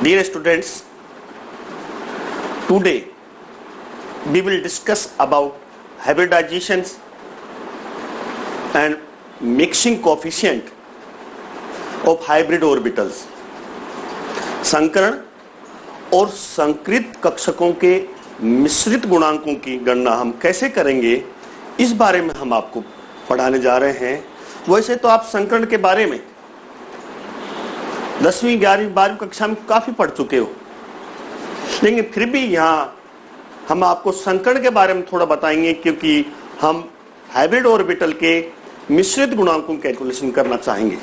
Dear students, today we will discuss about hybridizations and mixing coefficient of hybrid orbitals. संकरण और संकृत कक्षकों के मिश्रित गुणांकों की गणना हम कैसे करेंगे, इस बारे में हम आपको पढ़ाने जा रहे हैं। वैसे तो आप संकरण के बारे में 10वीं 11वीं 12वीं कक्षा में काफी पढ़ चुके हो, लेकिन फिर भी यहाँ हम आपको संकरण के बारे में थोड़ा बताएंगे, क्योंकि हम हाइब्रिड ऑर्बिटल के मिश्रित गुणांकों की कैलकुलेशन करना चाहेंगे।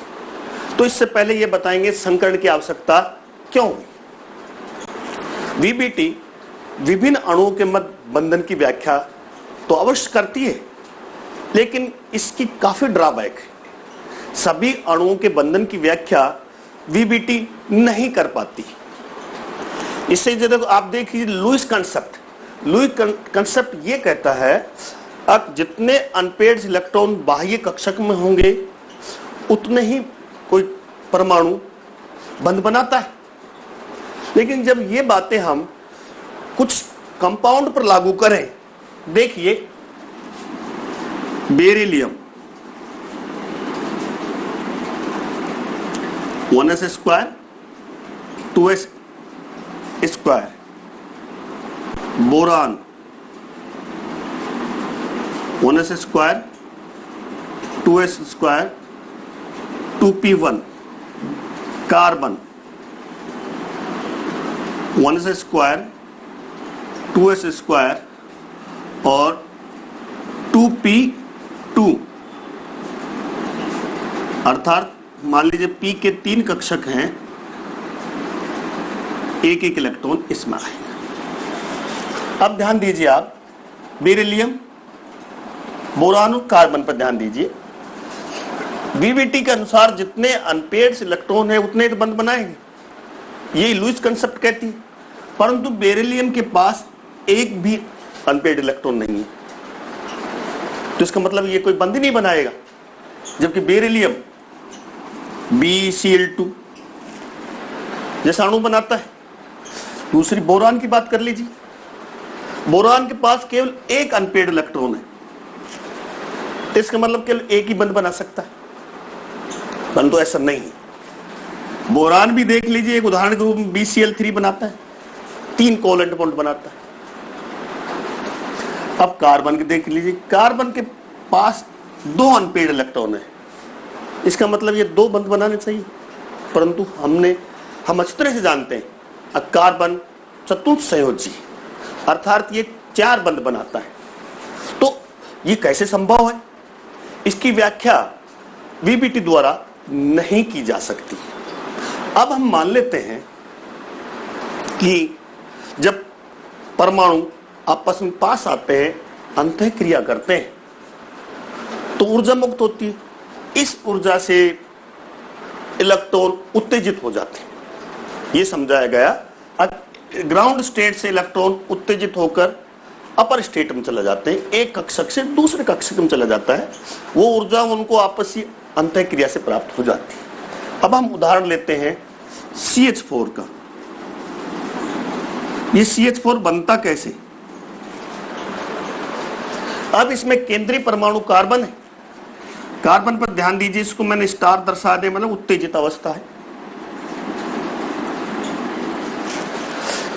तो इससे पहले ये बताएंगे संकरण की आवश्यकता क्यों हुई। वीबीटी विभिन्न अणुओं के मध्य बंधन की व्याख्या तो अवश्य करती है, लेकिन इसकी काफी ड्रॉबैक है। सभी अणुओं के बंधन की व्याख्या वीबीटी नहीं कर पाती। इससे जब आप देखिए लुईस कंसेप्ट ये कहता है अब जितने अनपेयर्ड इलेक्ट्रॉन बाह्य कक्षक में होंगे उतने ही कोई परमाणु बंध बनाता है। लेकिन जब ये बातें हम कुछ कंपाउंड पर लागू करें, देखिए beryllium 1s square 2s square, boron 1s square 2s square 2p1, carbon 1s square 2s square और 2p2, अर्थात मान लीजिए p के 3 कक्षक हैं, एक एक इलेक्ट्रॉन इसमें आएगा। अब ध्यान दीजिए आप बेरिलियम, बोरान और कार्बन पर ध्यान दीजिए। वीबीटी के अनुसार जितने अनपेयर्ड इलेक्ट्रॉन है उतने तो बंध बनाएंगे, ये लुईस कंसेप्ट कहती है। परंतु बेरिलियम के पास एक भी अनपेयर्ड इलेक्ट्रॉन नहीं है, तो इसका मतलब ये कोई बंध ही नहीं बनाएगा। जबकि बेरिलियम BCl2 जैसा अणु बनाता है। दूसरी बोरान की बात कर लीजिए, बोरान के पास केवल एक अनपेयर्ड इलेक्ट्रॉन है, तो इसका मतलब केवल एक ही बंध बना सकता है, परंतु ऐसा नहीं है। बोरान भी देख लीजिए, एक उदाहरण के रूप में BCl3 बनाता है, 3 कोवेलेंट बॉन्ड बनाता है। अब कार्बन के देख लीजिए, कार्बन के पास 2 अनपेयर्ड इलेक्ट्रॉन है, इसका मतलब ये 2 बंध बनाने चाहिए, परंतु हम अच्छी तरह से जानते हैं कार्बन चतुर्थ संयोजी, अर्थात ये 4 बंध बनाता है। तो ये कैसे संभव है, इसकी व्याख्या वीबीटी द्वारा नहीं की जा सकती। अब हम मान लेते हैं कि जब परमाणु आपस में पास आते हैं, अंतःक्रिया करते हैं, तो ऊर्जा मुक्त होती है। इस ऊर्जा से इलेक्ट्रॉन उत्तेजित हो जाते हैं, ये समझाया गया। ग्राउंड स्टेट से इलेक्ट्रॉन उत्तेजित होकर अपर स्टेट में चला जाते हैं, एक कक्षक से दूसरे कक्षक में चला जाता है, वो ऊर्जा उनको आपसी अंतःक्रिया से प्राप्त हो जाती है। अब हम उदाहरण लेते हैं CH4 का। ये CH4 बनता कैसे? अब इसमें केंद्रीय परमाणु कार्बन है। कार्बन पर ध्यान दीजिए, इसको मैंने स्टार दर्शा दे, मतलब उत्तेजित अवस्था है।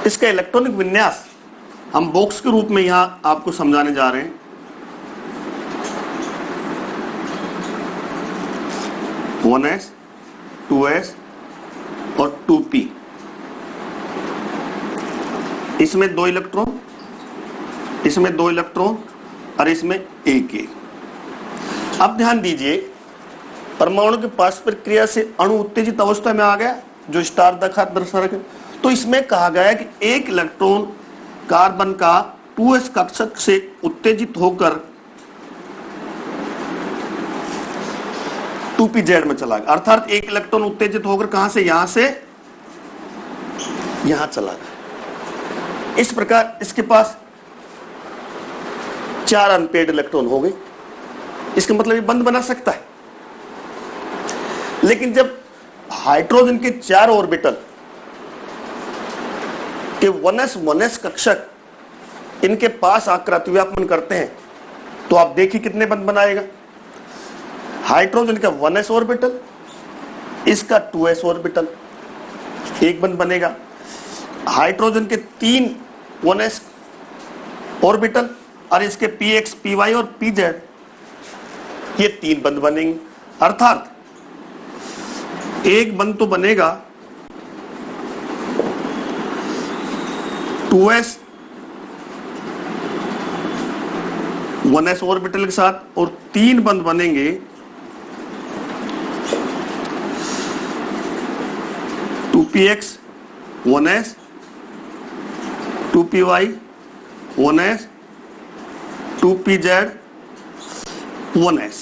इसका इलेक्ट्रॉनिक विन्यास हम बॉक्स के रूप में यहां आपको समझाने जा रहे हैं। वन एस, 2s और 2p, इसमें 2 इलेक्ट्रॉन, इसमें 2 इलेक्ट्रॉन और इसमें एक। अब ध्यान दीजिए, परमाणु के पारस्परिक क्रिया से अणु उत्तेजित अवस्था में आ गया, जो स्टार दर्शा रखे। तो इसमें कहा गया कि एक इलेक्ट्रॉन कार्बन का 2s कक्षक से उत्तेजित होकर 2pz में चला गया, अर्थात एक इलेक्ट्रॉन उत्तेजित होकर कहां से, यहां से यहां चला गया। इस प्रकार इसके पास 4 अनपेयर्ड इलेक्ट्रॉन हो गए, इसका मतलब ये बंध बना सकता है। लेकिन जब हाइड्रोजन के 4 ऑर्बिटल कि 1s कक्षक इनके पास आकर अतिव्यापन करते हैं तो आप देखिए कितने बंध बनाएगा। हाइड्रोजन का 1s ऑर्बिटल, इसका 2s ऑर्बिटल, एक बंध बनेगा। हाइड्रोजन के 3 1s ऑर्बिटल और इसके px, py और pz, ये 3 बंध बनेंगे। अर्थात एक बंध तो बनेगा 2s 1s ऑर्बिटल के साथ और 3 बंध बनेंगे 2px 1s, 2py 1s, 2pz 1s।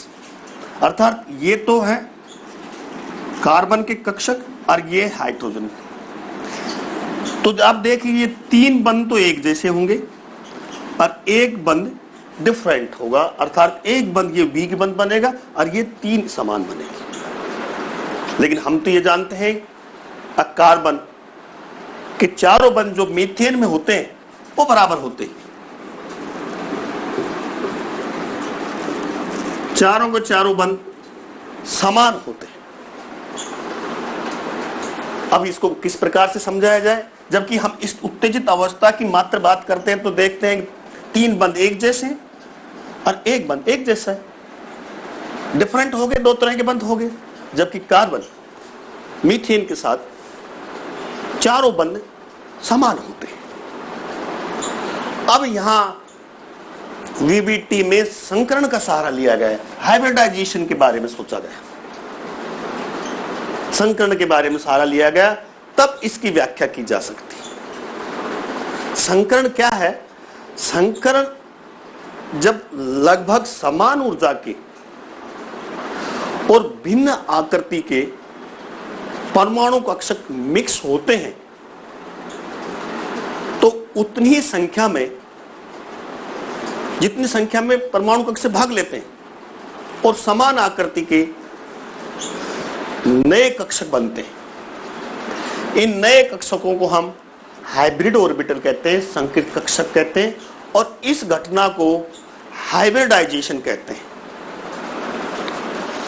अर्थात ये तो है कार्बन के कक्षक और ये हाइड्रोजन। तो आप देखिए ये 3 बंध तो एक जैसे होंगे और एक बंध डिफरेंट होगा। अर्थात एक बंध ये वीक बंध बनेगा और ये 3 समान बनेंगे। लेकिन हम तो ये जानते हैं कार्बन के चारों बंध जो मीथेन में होते हैं वो बराबर होते हैं, चारों के चारों बंध समान होते हैं। अब इसको किस प्रकार से समझाया जाए? जबकि हम इस उत्तेजित अवस्था की मात्र बात करते हैं तो देखते हैं 3 बंध एक जैसे हैं और एक बंध एक जैसा है। डिफरेंट हो गए, 2 तरह के बंध हो गए। जबकि कार्बन मीथेन के साथ चारों बंध समान होते हैं। अब यहां वीबीटी में संकरण का सहारा लिया गया, हाइब्रिडाइजेशन के बारे में सोचा गया, संकरण के बारे में सहारा लिया गया, तब इसकी व्याख्या की जा सकती है। संकरण क्या है? संकरण जब लगभग समान ऊर्जा के और भिन्न आकृति के परमाणु कक्षक मिक्स होते हैं तो उतनी ही संख्या में, जितनी संख्या में परमाणु कक्षक भाग लेते हैं और समान आकृति के नए कक्षक बनते हैं। इन नए कक्षकों को हम हाइब्रिड ऑर्बिटल कहते हैं, संकृत कक्षक कहते हैं और इस घटना को हाइब्रिडाइजेशन कहते हैं।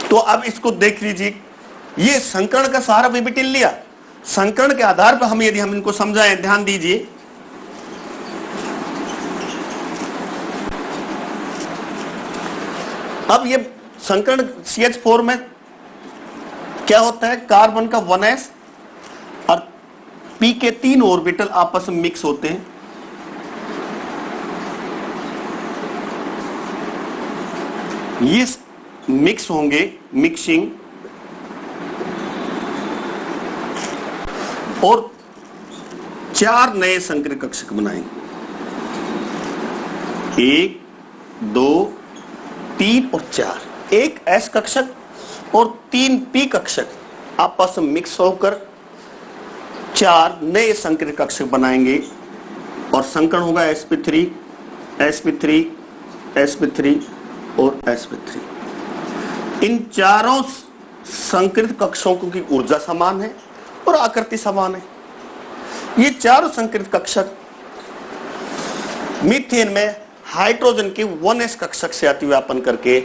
तो अब इसको देख लीजिए, ये संकरण का सहारा वीबीटी लिया। संकरण के आधार पर हम यदि हम इनको समझाएं, ध्यान दीजिए, अब ये संकरण CH4 में क्या होता है? कार्बन का 1s और p के 3 ऑर्बिटल आपस में मिक्स होते हैं। ये मिक्स होंगे, मिक्सिंग, और 4 नए संकरित कक्षक बनाएंगे। 1, 2, 3 और 4। एक S कक्षक और 3 P कक्षक आपस में मिक्स होकर 4 नए संकरित कक्षक बनाएंगे और संकरण होगा sp3, sp3, sp3 और sp3। इन चारों संकरित कक्षकों की ऊर्जा समान है और आकृति समान है। ये चारों संकरित कक्षक मीथेन में हाइड्रोजन के 1s कक्षक से अतिव्यापन करके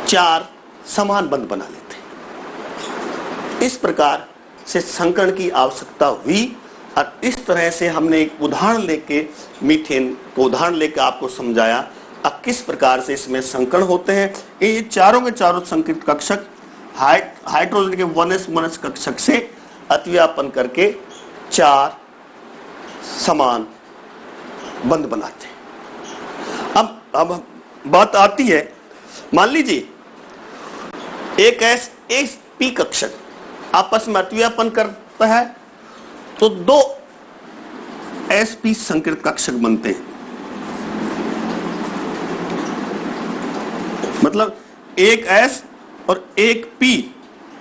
4 समान बंध बना लेते हैं। इस प्रकार से संकरण की आवश्यकता हुई और इस तरह से हमने एक उदाहरण लेके मीथेन को उदाहरण लेकर आपको समझाया अब किस प्रकार से इसमें संकरण होते हैं। ये चारों के चारों संकरित कक्षक हाइड्रोजन के 1s कक्षक से अतिव्यापन करके 4 समान बंध बनाते हैं। अब बात आती है, मान लीजिए एक P कक्षक आपस में अतिव्यापन करता है तो 2 sp संकरित कक्षक बनते हैं। मतलब एक S और एक P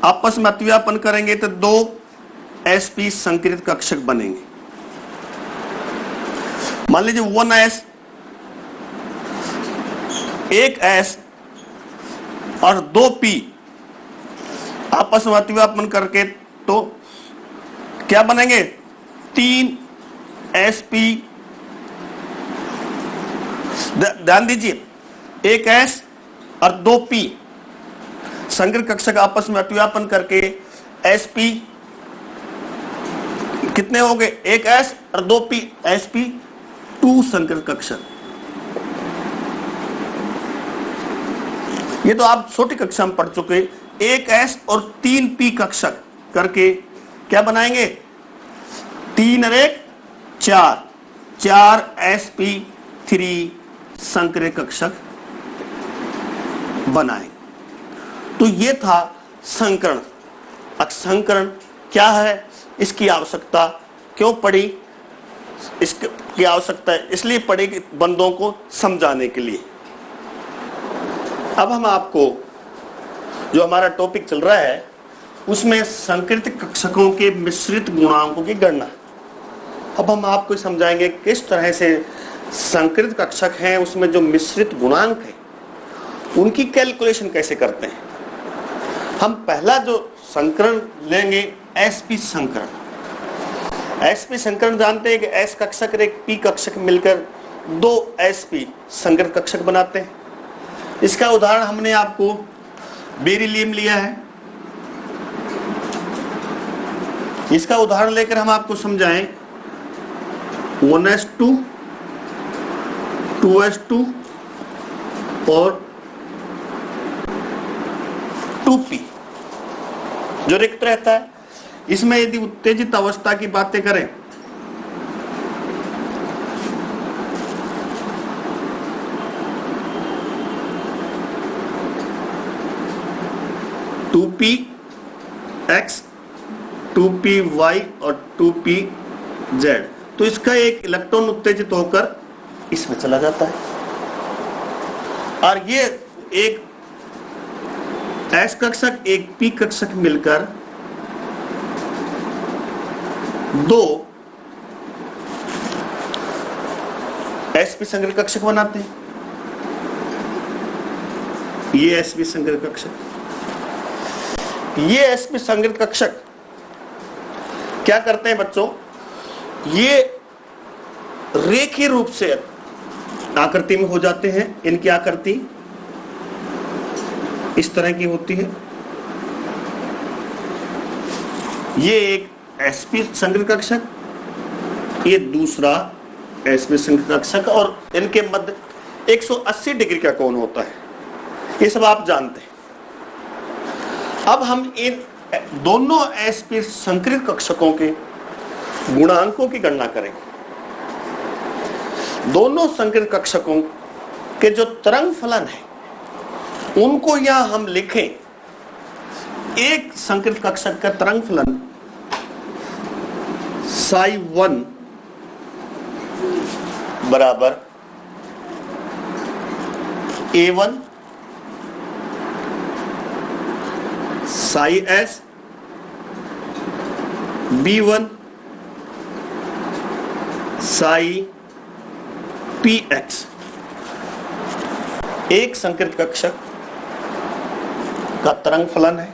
आपस में अतिव्यापन करेंगे तो 2 sp संकरित कक्षक बनेंगे। मान लीजिए 1s, एक S और 2 P आपस में अतिव्यापन करके तो क्या बनेंगे? 3 SP, ध्यान दीजिए, एक S और दो P संकर कक्षक आपस में अतिव्यापन करके SP कितने हो गए, एक S और दो P, SP2 संकर कक्षक। ये तो आप छोटी कक्षा में पढ़ चुके। एक S और 3 P कक्षक करके क्या बनाएंगे, 3 और 1 4, 4 SP3 संकर कक्षक बनाएंगे। तो ये था संकरण। अब संकरण क्या है, इसकी आवश्यकता क्यों पड़ी, इसकी आवश्यकता इसलिए पड़ी कि बंधों को समझाने के लिए। अब हम आपको जो हमारा टॉपिक चल रहा है उसमें संकृत कक्षकों के मिश्रित गुणांकों की गणना। अब हम आपको समझाएंगे किस तरह से संकृत कक्षक हैं उसमें जो मिश्रित गुणांक है उनकी कैलकुलेशन कैसे करते हैं। हम पहला जो संकरण लेंगे SP संकरण। SP संकरण जानते हैं कि S कक्षक और एक P कक्षक मिलकर 2 SP संकृत कक्षक बनाते हैं। इसका उदाहरण हमने आपको बेरिलियम लिया है। इसका उदाहरण लेकर हम आपको समझाएं 1s2, 2s2 और 2p जो रिक्त रहता है। इसमें यदि उत्तेजित अवस्था की बातें करें टू पी एक्स, 2py और 2pz, तो इसका एक इलेक्ट्रॉन उत्तेजित होकर इसमें चला जाता है। और ये एक S कक्षक एक P कक्षक मिलकर 2 sp संकर कक्षक बनाते हैं। ये sp संकर कक्षक, ये sp संकर कक्षक क्या करते हैं बच्चों, ये रेखीय रूप से आकृति में हो जाते हैं। इनकी आकृति इस तरह की होती है। ये एक sp संकर कक्षक, ये दूसरा sp संकर कक्षक, और इनके मध्य 180 डिग्री का कोण होता है। ये सब आप जानते हैं। अब हम इन दोनों sp संकरित कक्षकों के गुणांकों की गणना करेंगे। दोनों संकरित कक्षकों के जो तरंग फलन है उनको यहां हम लिखें। एक संकरित कक्षक का तरंग फलन psi1 बराबर A1 psi s, B1 psi px। एक संकरित कक्षक का तरंग फलन है।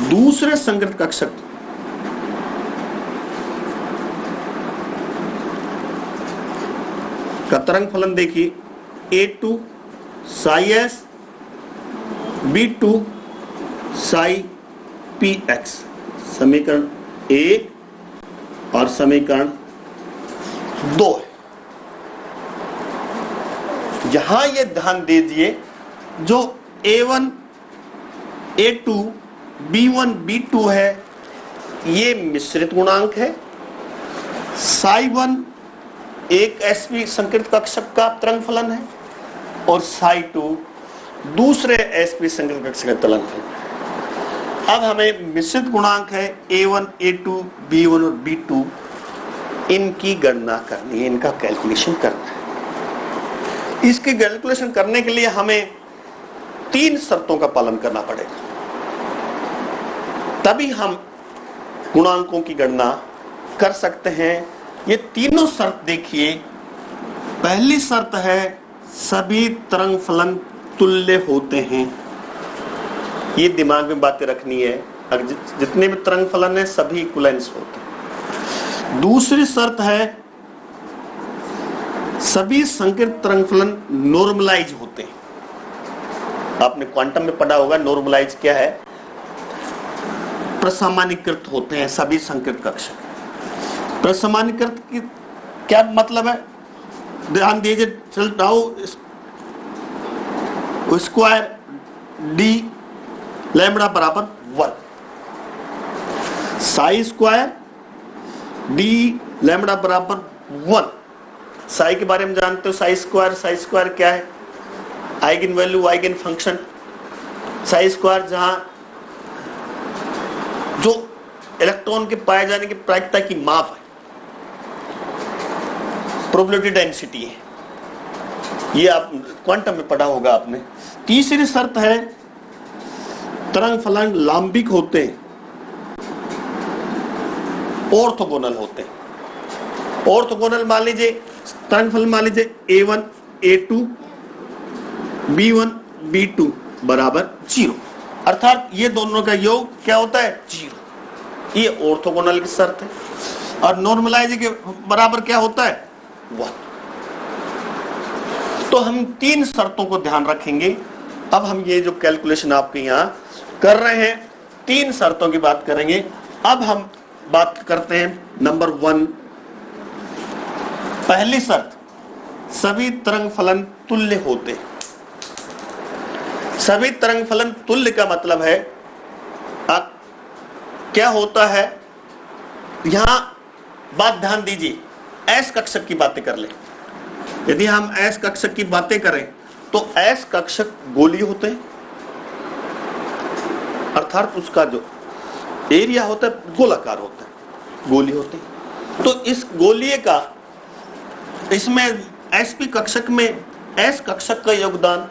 दूसरे संकरित कक्षक का तरंग फलन देखिए, A2 psi s, B2 psi px। समीकरण 1 और समीकरण 2 है। यहां ये ध्यान दीजिए, जो A1 A2 B1 B2 है ये मिश्रित गुणांक है। psi1 एक sp संकरित कक्षक का तरंग फलन है और psi2 दूसरे sp संकरित कक्षक का तरंग फलन है। अब हमें मिश्रित गुणांक है A1 A2 B1 और B2, इनकी गणना करनी है, इनका कैलकुलेशन करना है। इसकी कैलकुलेशन करने के लिए हमें 3 शर्तों का पालन करना पड़ेगा, तभी हम गुणांकों की गणना कर सकते हैं। ये तीनों शर्त देखिए। पहली शर्त है सभी तरंग फलन तुल्य होते हैं। ये दिमाग में बातें रखनी है, जितने भी तरंग फलन है सभी इक्विवेलेंस होते हैं। दूसरी शर्त है सभी संकीर्ण तरंग फलन नॉर्मलाइज होते हैं। आपने क्वांटम में पढ़ा होगा नॉर्मलाइज क्या है, प्रसामान्यीकृत होते हैं सभी संकीर्ण कक्षक। प्रसामान्यीकृत की क्या मतलब है, ध्यान दीजिए, चल नाउ स्क्वायर डी लैम्बडा बराबर 1, साई स्क्वायर डी लैम्बडा बराबर 1। साई के बारे में जानते हो, साई स्क्वायर क्या है, eigen value eigen function. Sai square जहां जो इलेक्ट्रॉन के पाए जाने की प्रायिकता की माप है, प्रोबेबिलिटी डेंसिटी है, ये आप क्वांटम में पढ़ा होगा आपने। तीसरी शर्त है तरंग फलन लांबिक होते हैं, ऑर्थोगोनल होते हैं। ऑर्थोगोनल मान लीजिए, तरंग फलन मान लीजिए A1 A2 B1 B2 बराबर 0, अर्थात ये दोनों का योग क्या होता है 0। ये ऑर्थोगोनल की शर्त है। और नॉर्मलाइज के बराबर क्या होता है 1। तो हम 3 शर्तों को ध्यान रखेंगे। अब हम ये जो कैलकुलेशन आपके यहाँ कर रहे हैं 3 शर्तों की बात करेंगे। अब हम बात करते हैं नंबर 1, पहली शर्त, सभी तरंग फलन तुल्य होते हैं। सभी तरंग फलन तुल्य का मतलब है क्या होता है, यहां बात ध्यान दीजिए, एस कक्षक की बातें कर ले। यदि हम एस कक्षक की बातें करें तो एस कक्षक गोलीय होते हैं, अर्थात उसका जो एरिया होता है गोलाकार होता है, गोलीय होते हैं। तो इस गोलीय का, इसमें एसपी कक्षक में एस कक्षक का योगदान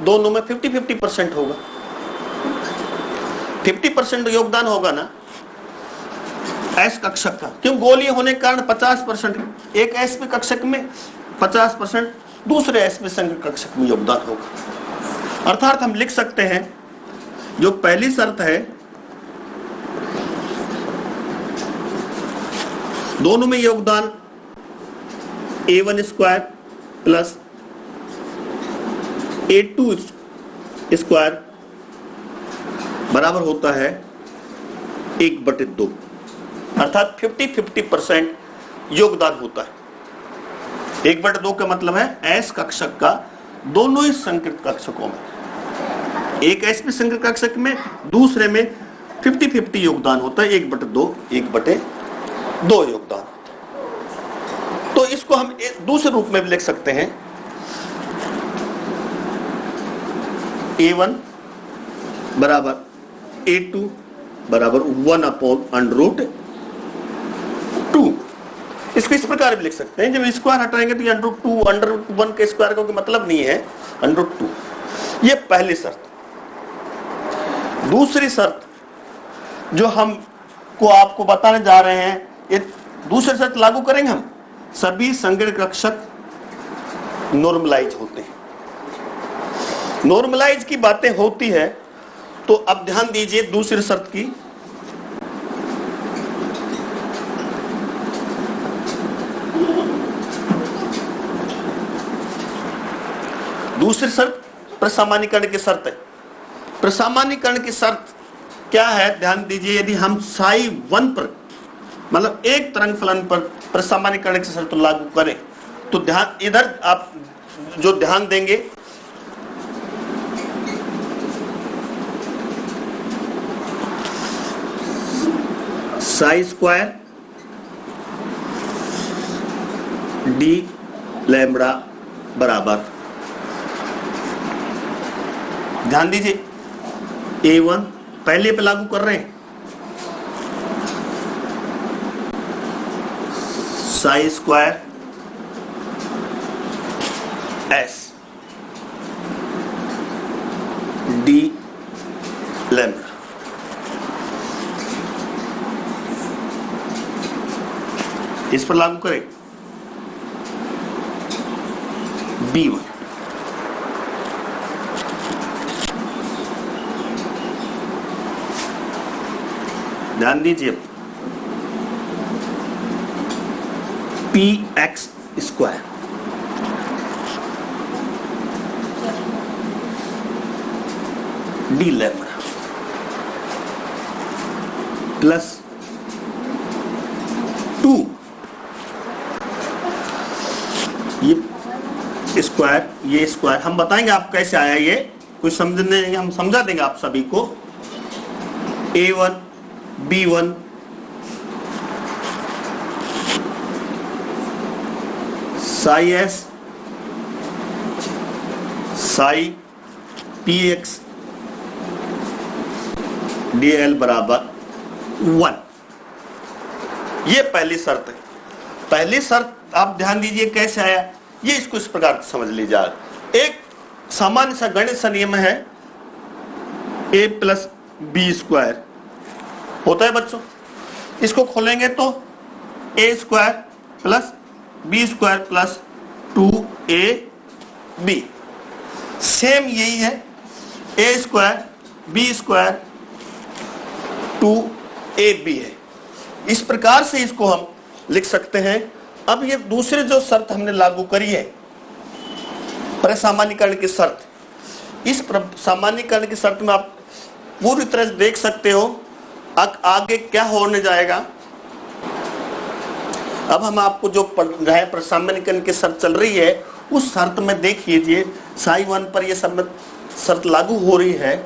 दोनों में 50-50% होगा। 50% योगदान होगा ना एस कक्षक का, क्यों, गोलीय होने के कारण 50% एक एसपी कक्षक में, 50% दूसरे एसपी संकीर्ण कक्षक में योगदान होगा। अर्थात हम लिख सकते हैं जो पहली शर्त है, दोनों में योगदान A1 square plus A2 square बराबर होता है 1/2, अर्थात 50-50% योगदान होता है। 1/2 का मतलब है एस कक्षक का दोनों ही संकीर्ण कक्षकों में, एक एस में संकीर्ण कक्षक में, दूसरे में 50-50 योगदान होता है, 1/2 योगदान। तो इसको हम दूसरे रूप में भी लिख सकते हैं, A1 बराबर A2 बराबर 1/√2। इसको इस प्रकार भी लिख सकते हैं, जब स्क्वायर हटाएंगे तो ये √2 के स्क्वायर का मतलब नहीं है √2। ये पहली शर्त। दूसरी शर्त जो हम को आपको बताने जा रहे हैं, ये दूसरी शर्त लागू करेंगे हम, सभी संकीर्ण कक्षक नॉर्मलाइज होते हैं। नॉर्मलाइज की बातें होती है तो अब ध्यान दीजिए दूसरी शर्त की, दूसरी शर्त प्रसामान्यीकरण की शर्त है। प्रसामान्यीकरण की शर्त क्या है, ध्यान दीजिए, यदि हम साई 1 पर, मतलब एक तरंग फलन पर प्रसामान्यीकरण की शर्त लागू करें तो ध्यान, इधर आप जो ध्यान देंगे, साई स्क्वायर डी लैम्बडा बराबर, ध्यान दीजिए A1 पहले पे लागू कर रहे हैं, Sai square S D lambda, इस पर लागू करें B1, ध्यान दीजिए P x square D lambda plus 2 ये स्क्वायर हम बताएंगे आप कैसे आया ये, कुछ समझने हम समझा देंगे आप सभी को। A1 B1 Sai S Sai px dl बराबर 1। ये पहली शर्त है। पहली शर्त आप ध्यान दीजिए कैसे आया ये, इसको इस प्रकार समझ लीजिए। एक सामान्य सा गणित सा नियम है a प्लस बी स्क्वायर होता है बच्चों। इसको खोलेंगे तो a square plus B square plus 2ab, same यही है a square B square 2ab है। इस प्रकार से इसको हम लिख सकते हैं। अब ये दूसरे जो शर्त हमने लागू करी है प्रसामान्यीकरण की शर्त, इस सामान्यीकरण की शर्त में आप पूरी तरह से देख सकते हो आगे क्या होने जाएगा। अब हम आपको जो पढ़ रहे हैं प्रसामान्यीकरण की शर्त चल रही है, उस शर्त में देख लीजिए साई 1 पर यह शर्त लागू हो रही है।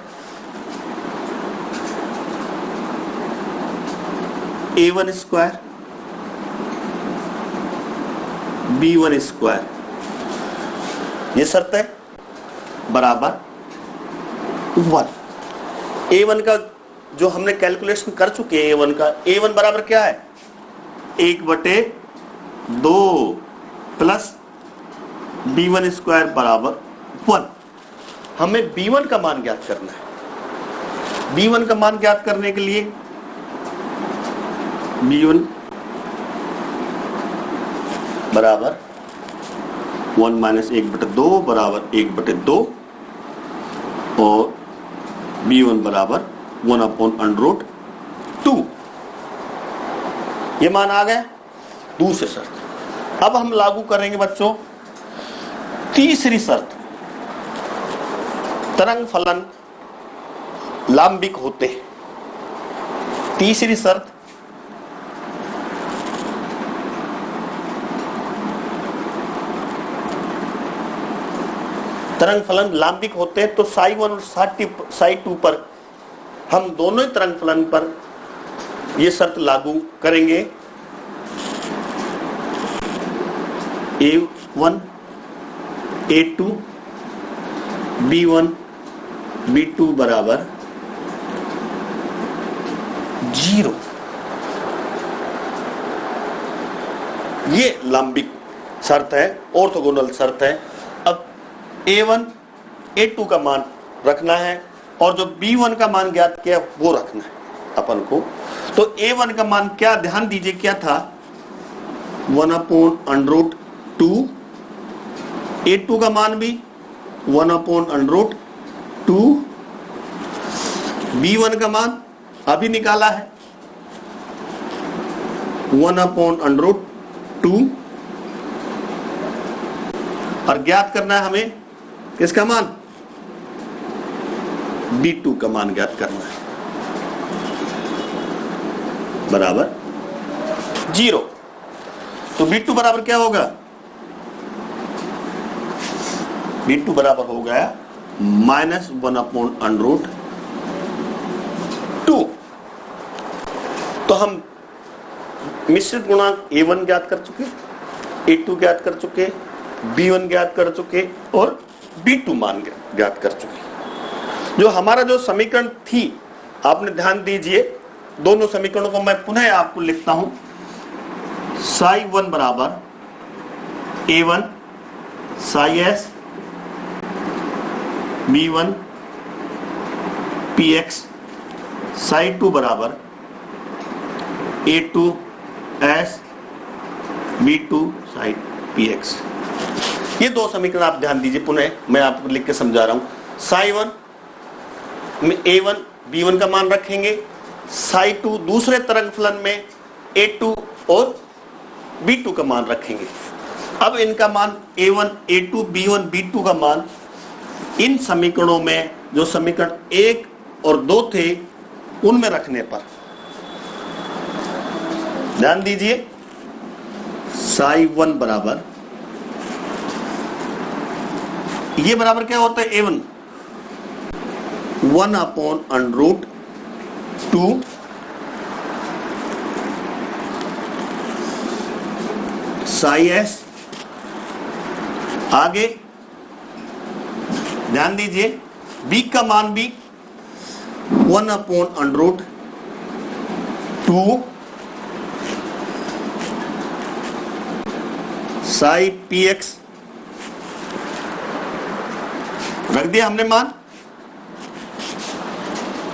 A1 स्क्वायर B1 स्क्वायर ये शर्त है बराबर 1। A1 का जो हमने कैलकुलेशन कर चुके हैं A1 का, A1 बराबर क्या है 1/2 प्लस B1 स्क्वायर बराबर 1। हमें B1 का मान ज्ञात करना है। B1 का मान ज्ञात करने के लिए B1 बराबर 1 माइनस 1/2 बराबर 1/2 और B1 बराबर 1/√2। ये मान आ गया दूसरी शर्त। अब हम लागू करेंगे बच्चों तीसरी शर्त। तरंग फलन लांबिक होते हैं। तीसरी शर्त तरंग फलन लांबिक होते हैं, तो साई 1 और साई 2 पर हम दोनों ही तरंग फलन पर यह शर्त लागू करेंगे। A1 A2 B1 B2 बराबर 0। ये लांबिक शर्त है, ऑर्थोगोनल शर्त है। अब A1 A2 का मान रखना है और जो B1 का मान ज्ञात किया वो रखना है अपन को। तो A1 का मान क्या, ध्यान दीजिए क्या था 1/√2। A2 का मान भी 1/√2। B1 का मान अभी निकाला है 1/√2 और ज्ञात करना है हमें किसका मान, B2 का मान ज्ञात करना है बराबर 0। तो B2 बराबर क्या होगा, B2 बराबर हो गया -1/√2। तो हम मिश्रित गुणांक A1 ज्ञात कर चुके, A2 ज्ञात कर चुके, B1 ज्ञात कर चुके और B2 मान ज्ञात कर चुके। जो हमारा जो समीकरण थी, आपने ध्यान दीजिए दोनों समीकरणों को मैं पुनः आपको लिखता हूं। साई 1 बराबर A1 Sai S B1 PX, Sai 2 बराबर A2 S B2 Sai PX। ये दो समीकरण आप ध्यान दीजिए, पुनः मैं आपको लिख के समझा रहा हूं। साई 1 में A1 B1 का मान रखेंगे, साई 2 दूसरे तरंग फलन में A2 और B2 का मान रखेंगे। अब इनका मान A1, A2, B1, B2 का मान इन समीकरणों में जो समीकरण 1 और 2 थे उनमें रखने पर, ध्यान दीजिए, psi1 बराबर, ये बराबर क्या होता है A1 1/√2 psi s, आगे ध्यान दीजिए b का मान भी 1/√2 psi px रख दिया हमने मान।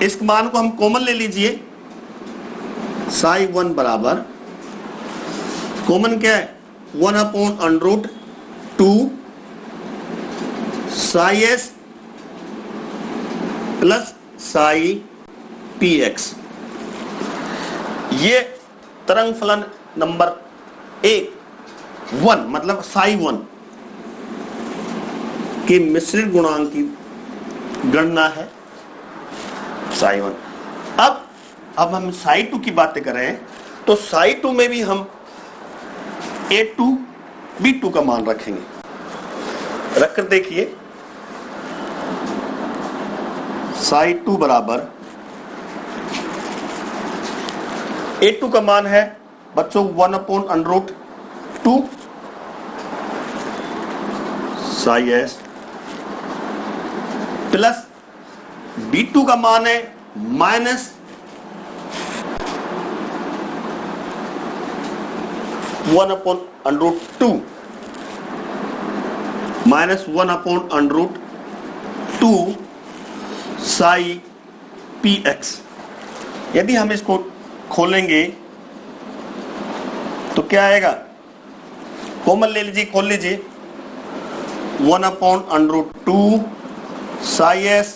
इस मान को हम कॉमन ले लीजिए, psi1 बराबर, कॉमन क्या है 1/√2 psi s plus psi px। ये तरंग फलन नंबर 1 मतलब psi1 के मिश्रित गुणांक की गणना है psi1। अब हम psi2 की बातें करें तो psi2 में भी हम A2 B2 का मान रखेंगे। रखकर देखिए, psi2 बराबर, A2 का मान है बच्चों 1/√2 psi s प्लस B2 का मान है माइनस (1/√2) psi px। यदि हम इसको खोलेंगे तो क्या आएगा, कॉमन ले लीजिए, खोल लीजिए, 1/√2 psi s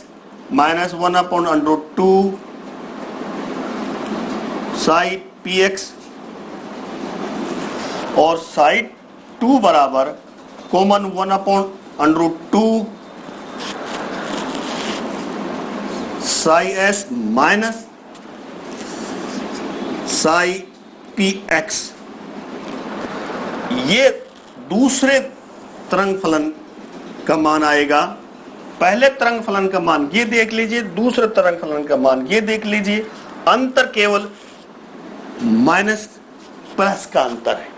minus 1/√2 psi px और psi2 बराबर common 1/√2 psi s minus psi px। ये दूसरे तरंग फलन का मान आएगा। पहले तरंग फलन का मान ये देख लीजिए, दूसरे तरंग फलन का मान ये देख लीजिए, अंतर केवल माइनस प्लस का अंतर है।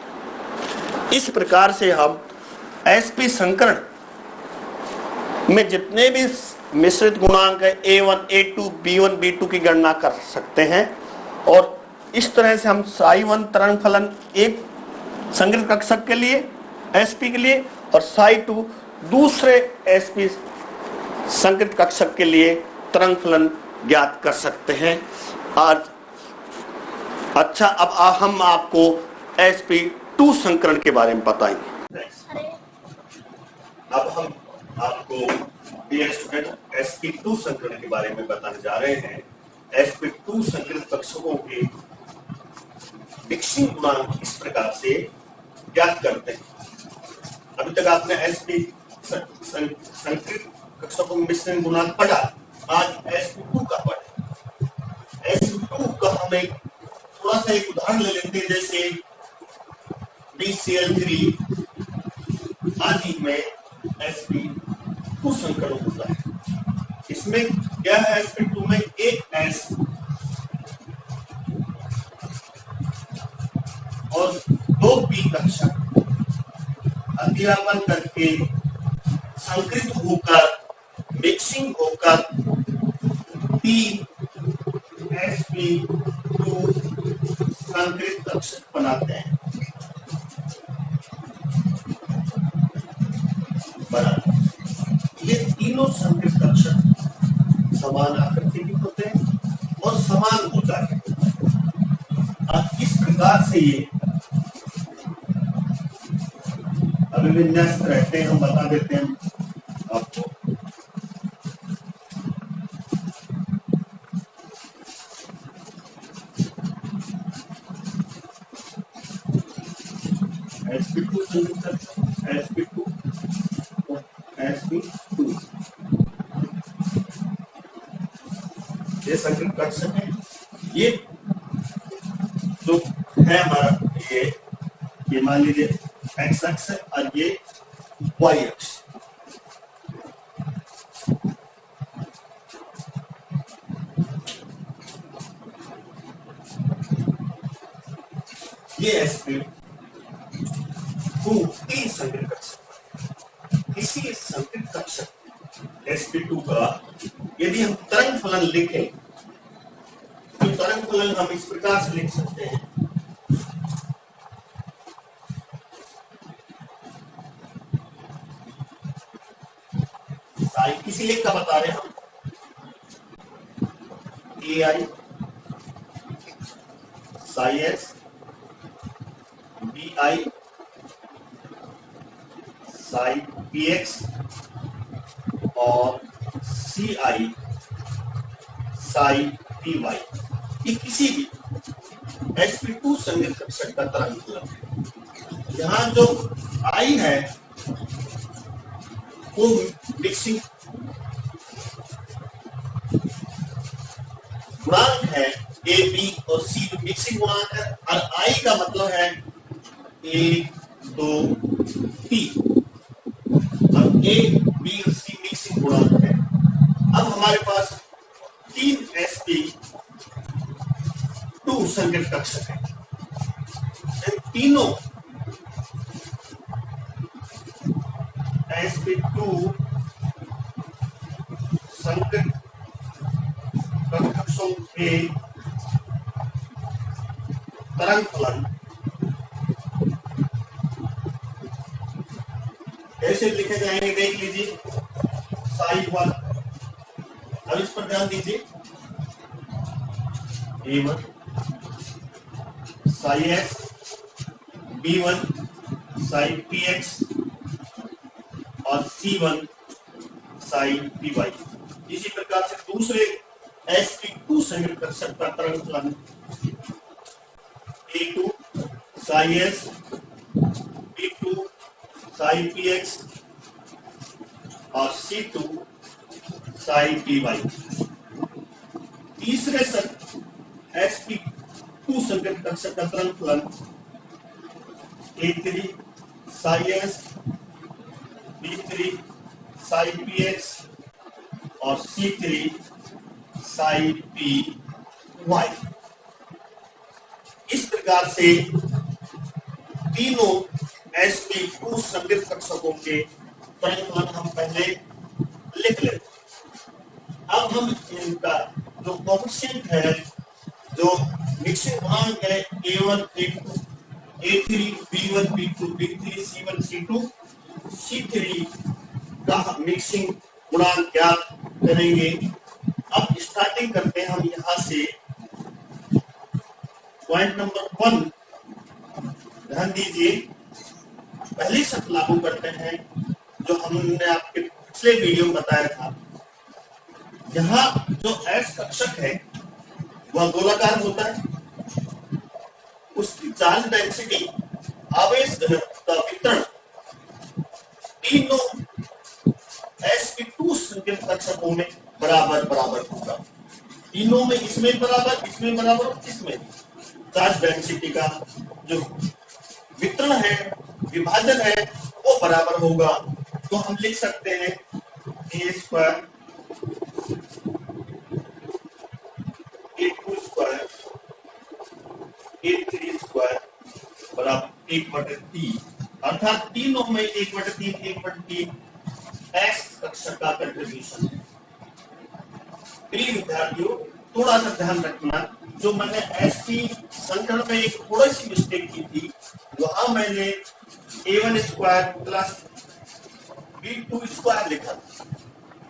इस प्रकार से हम sp संकरण में जितने भी मिश्रित गुणांक है A1, A2, B1, B2 की गणना कर सकते हैं। और इस तरह से हम psi1 तरंग फलन एक संग्रहित कक्षक के लिए sp के लिए और psi2 दूसरे sp संग्रहित कक्षक के लिए तरंग फलन ज्ञात कर सकते हैं। आज अच्छा, अब हम आपको sp2 संकरण के बारे में बताएंगे। अब हम आपको sp2 संकरण के बारे में बताने जा रहे हैं। sp2 संग्रहित कक्षकों के मिक्सिंग गुणांक इस प्रकार से ज्ञात करते हैं। अभी तक आपने sp संग्रहित कक्षकों में मिश्रण गुणांक पढ़ा, आज sp2 का पढ़े। sp2 का हम एक थोड़ा सा एक उदाहरण ले लेते हैं, जैसे BCl3 आदि में sp2 संकरण होता है। इसमें क्या है, sp2 में एक S और 2 P कक्षक अतिव्यापन करके संकृत होकर मिक्सिंग होकर sp2 संकृत कक्षक बनाते हैं। बराबर, ये तीनों संकृत कक्षक समान आकृति के होते हैं और समान ऊर्जा के होते हैं। अब इस प्रकार से ये अभिविन्यास रहते हैं, हम बता देते हैं आपको। sp2 sp2 sp2 ये संकेत कक्षक है। ये जो है हमारा ये मान लीजिए एक्स अक्ष है और ये वाई अक्ष। ये sp2 तीन संकेत कक्षक। इसी संकेत कक्षक sp2 का यदि हम तरंग फलन लिखें तो तरंग फलन हम इस प्रकार से लिख सकते हैं। साई किसी लेख का बता रहे हम A I psi X B I psi P X और C I psi P Y, ये किसी भी sp2 संकेत कक्षक का तरंग फलन है। यहाँ जो आई है वो मिक्सिंग गुणांक है, ए बी और सी मिक्सिंग गुणांक है, और आई का मतलब है ए दो तीन, और ए बी और सी मिक्सिंग गुणांक है। अब हमारे पास तीन sp2 संकेत कक्षक है। इन तीनों sp2 संकेत कक्षकों के तरंग फलन कैसे लिखे जाएंगे देख लीजिए। साई वन, अब इस पर ध्यान दीजिए। A1 Sai x, B1 Sai P X और C1 साई पी वाई। इसी प्रकार से दूसरे sp2 संकेत कक्षक का तरंग फलन A2 Sai x, B2 Sai P X और C2 साई पी वाई। तीसरे sp2 संकेत कक्षक का तरंग फलन A3 Sai x, B3 Sai P X और C3 साई पी वाई। इस प्रकार से तीनों sp2 संकेत कक्षकों के तरंग फलन हम पहले लिख लेते। अब हम इनका जो कोएफिशिएंट है, जो मिक्सिंग गुणांक है A1 A2 A3 B1 B2 B3 C1 C2 C3 का मिक्सिंग गुणांक ज्ञात करेंगे। अब स्टार्टिंग करते हैं हम यहां से पॉइंट नंबर 1। ध्यान दीजिए, पहली शर्त लागू करते हैं जो हमने आपके पिछले वीडियो में बताया था। यहाँ जो एक्स कक्षक है वह गोलाकार होता है, उसकी चार्ज डेंसिटी आवेश घनत्व का वितरण तीनों sp2 संकेत कक्षकों में बराबर बराबर होगा। तीनों में इसमें बराबर, इसमें बराबर और इसमें चार्ज डेंसिटी का जो वितरण है, विभाजन है, वो बराबर होगा। तो हम लिख सकते हैं a square a2 square a3 square बराबर 1/3, अर्थात तीनों में 1/3 एक्स कक्षक का कंट्रीब्यूशन है। प्रिय विद्यार्थियों, थोड़ा सा ध्यान रखना, जो मैंने sp संकरण में एक थोड़ी सी मिस्टेक की थी, वहां मैंने a1 square plus b2 square लिखा था,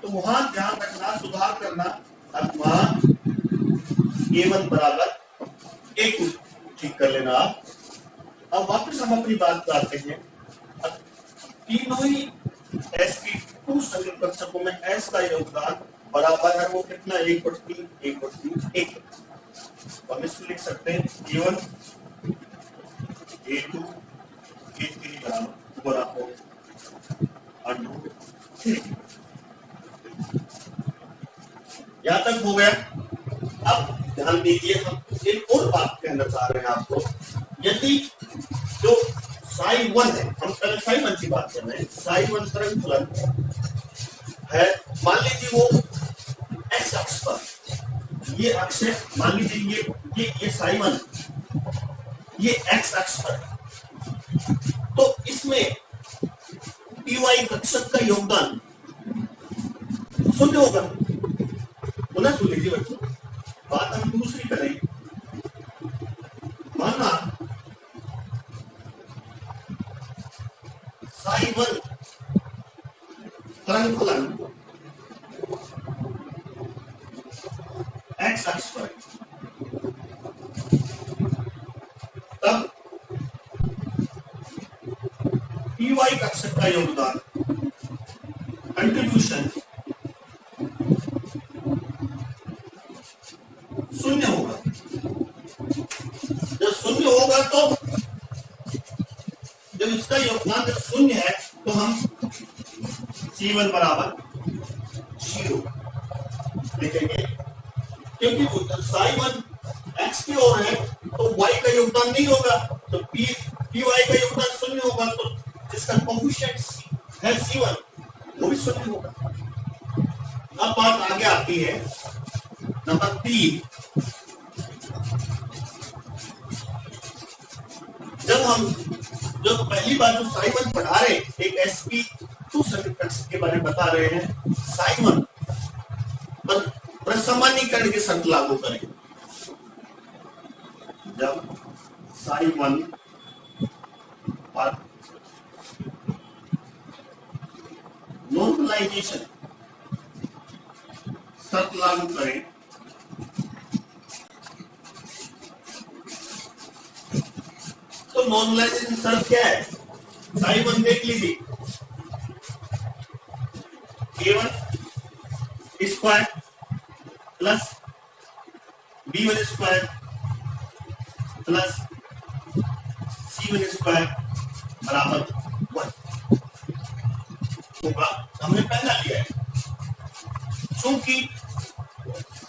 तो वहां ध्यान रखना, सुधार करना। अब वहां a1 बराबर a2 ठीक कर लेना आप। अब वापस हम अपनी बात करते हैं। अब तीनों ही sp2 संकेत कक्षकों में s का योगदान बराबर है, वो कितना 1/3 हम इसको लिख सकते हैं a1 a2 a3 गया। अब ध्यान दीजिए, हम एक और बात कहना चाह रहे हैं आपको। यदि जो साई 1 है, हम पहले साई 1 की बात कर रहे हैं, साई 1 तरंग फलन है, मान लीजिए वो एक्स अक्ष पर, ये अक्ष है, मान लीजिए ये साई 1 ये एक्स अक्ष पर, तो इसमें पी वाई कक्षक का योगदान शून्य होगा। पुनः सुन लीजिए बच्चों, बात हम दूसरी करें। माना साई 1 तरंग फलन एक्स अक्ष पर, तब पी वाई कक्षक का योगदान कंट्रीब्यूशन शून्य होगा। जब शून्य होगा तो जब इसका योगदान जब शून्य है तो हम C1 बराबर 0 लिखेंगे, क्योंकि साई 1 एक्स की ओर है तो y का योगदान नहीं होगा, तो पी वाई का योगदान शून्य होगा, तो जिसका कोफिशिएंट है C1 वो भी शून्य होगा। अब बात आगे आती है नंबर 3। जब हम जो पहली बार जो साई 1 पढ़ा रहे, एक sp2 समीकरण के बारे में बता रहे हैं, साई 1 पर प्रसमानीकरण की शर्त लागू करें। जब साई 1 पर नॉर्मलाइजेशन शर्त लागू करें तो नॉर्मलाइजेशन शर्त क्या है? साई 1 देख लीजिए, a1 square plus b1 square plus c1 square बराबर 1 होगा। हमने पहला लिया है, क्योंकि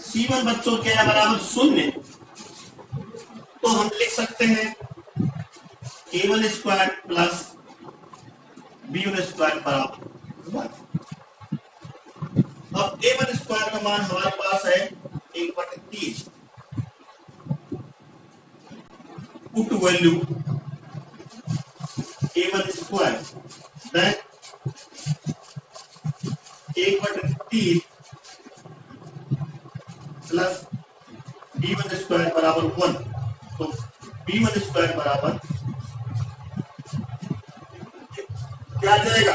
c1 बच्चों के बराबर 0, तो हम लिख सकते हैं a1 square plus b1 square बराबर 1। अब a1 स्क्वायर का मान हमारे पास है 1/3, put value a1 square then 1/3 plus b1 square बराबर 1, तो b1 स्क्वायर बराबर क्या आ जाएगा?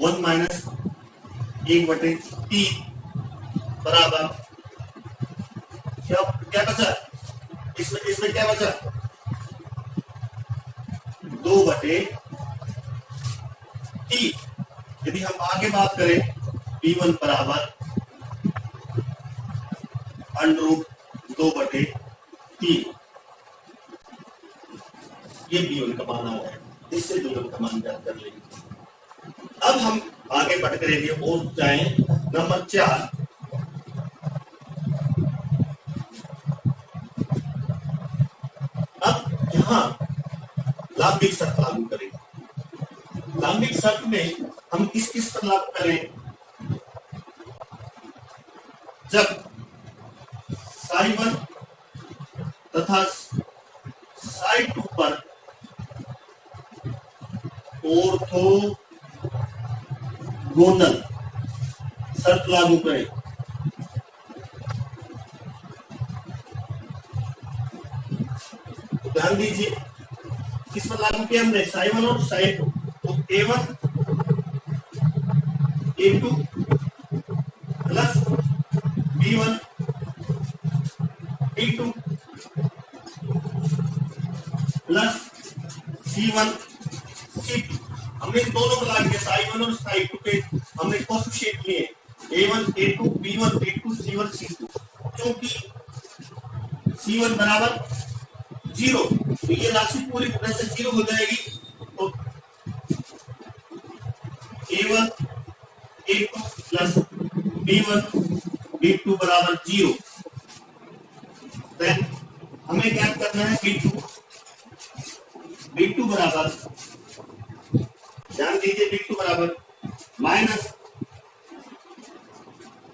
1 माइनस 1/3 बराबर क्या बचा? इसमें क्या बचा? 2/3। यदि हम आगे बात करें, b1 बराबर √2/3, ये b1 का मान आ गया। इससे b1 का मान ज्ञात कर लेंगे। अब हम आगे बढ़ करेंगे और जाएं नंबर 4। अब यहां लांबिक शर्त लागू करेंगे। लांबिक शर्त में हम किस पर लागू करें? जब साई 1 तथा साई 2 पर ऑर्थोगोनल शर्त लागू करें। ध्यान दीजिए, किस पर लागू किया हमने? साई 1 और साई 2। तो a1 a2 plus b1 b2 plus c1 c2, हमने दोनों को लागू किया। साई 1 और साई 2 के हमने कोएफिशिएंट लिए a1 a2 b1 b2 c1 c2, क्योंकि c1 बराबर 0, तो ये राशि पूरी तरह से 0 हो जाएगी। तो a1 a2 plus B1 B2 बराबर 0। देन हमें क्या करना है, B2 बराबर, ध्यान दीजिए, B2 बराबर minus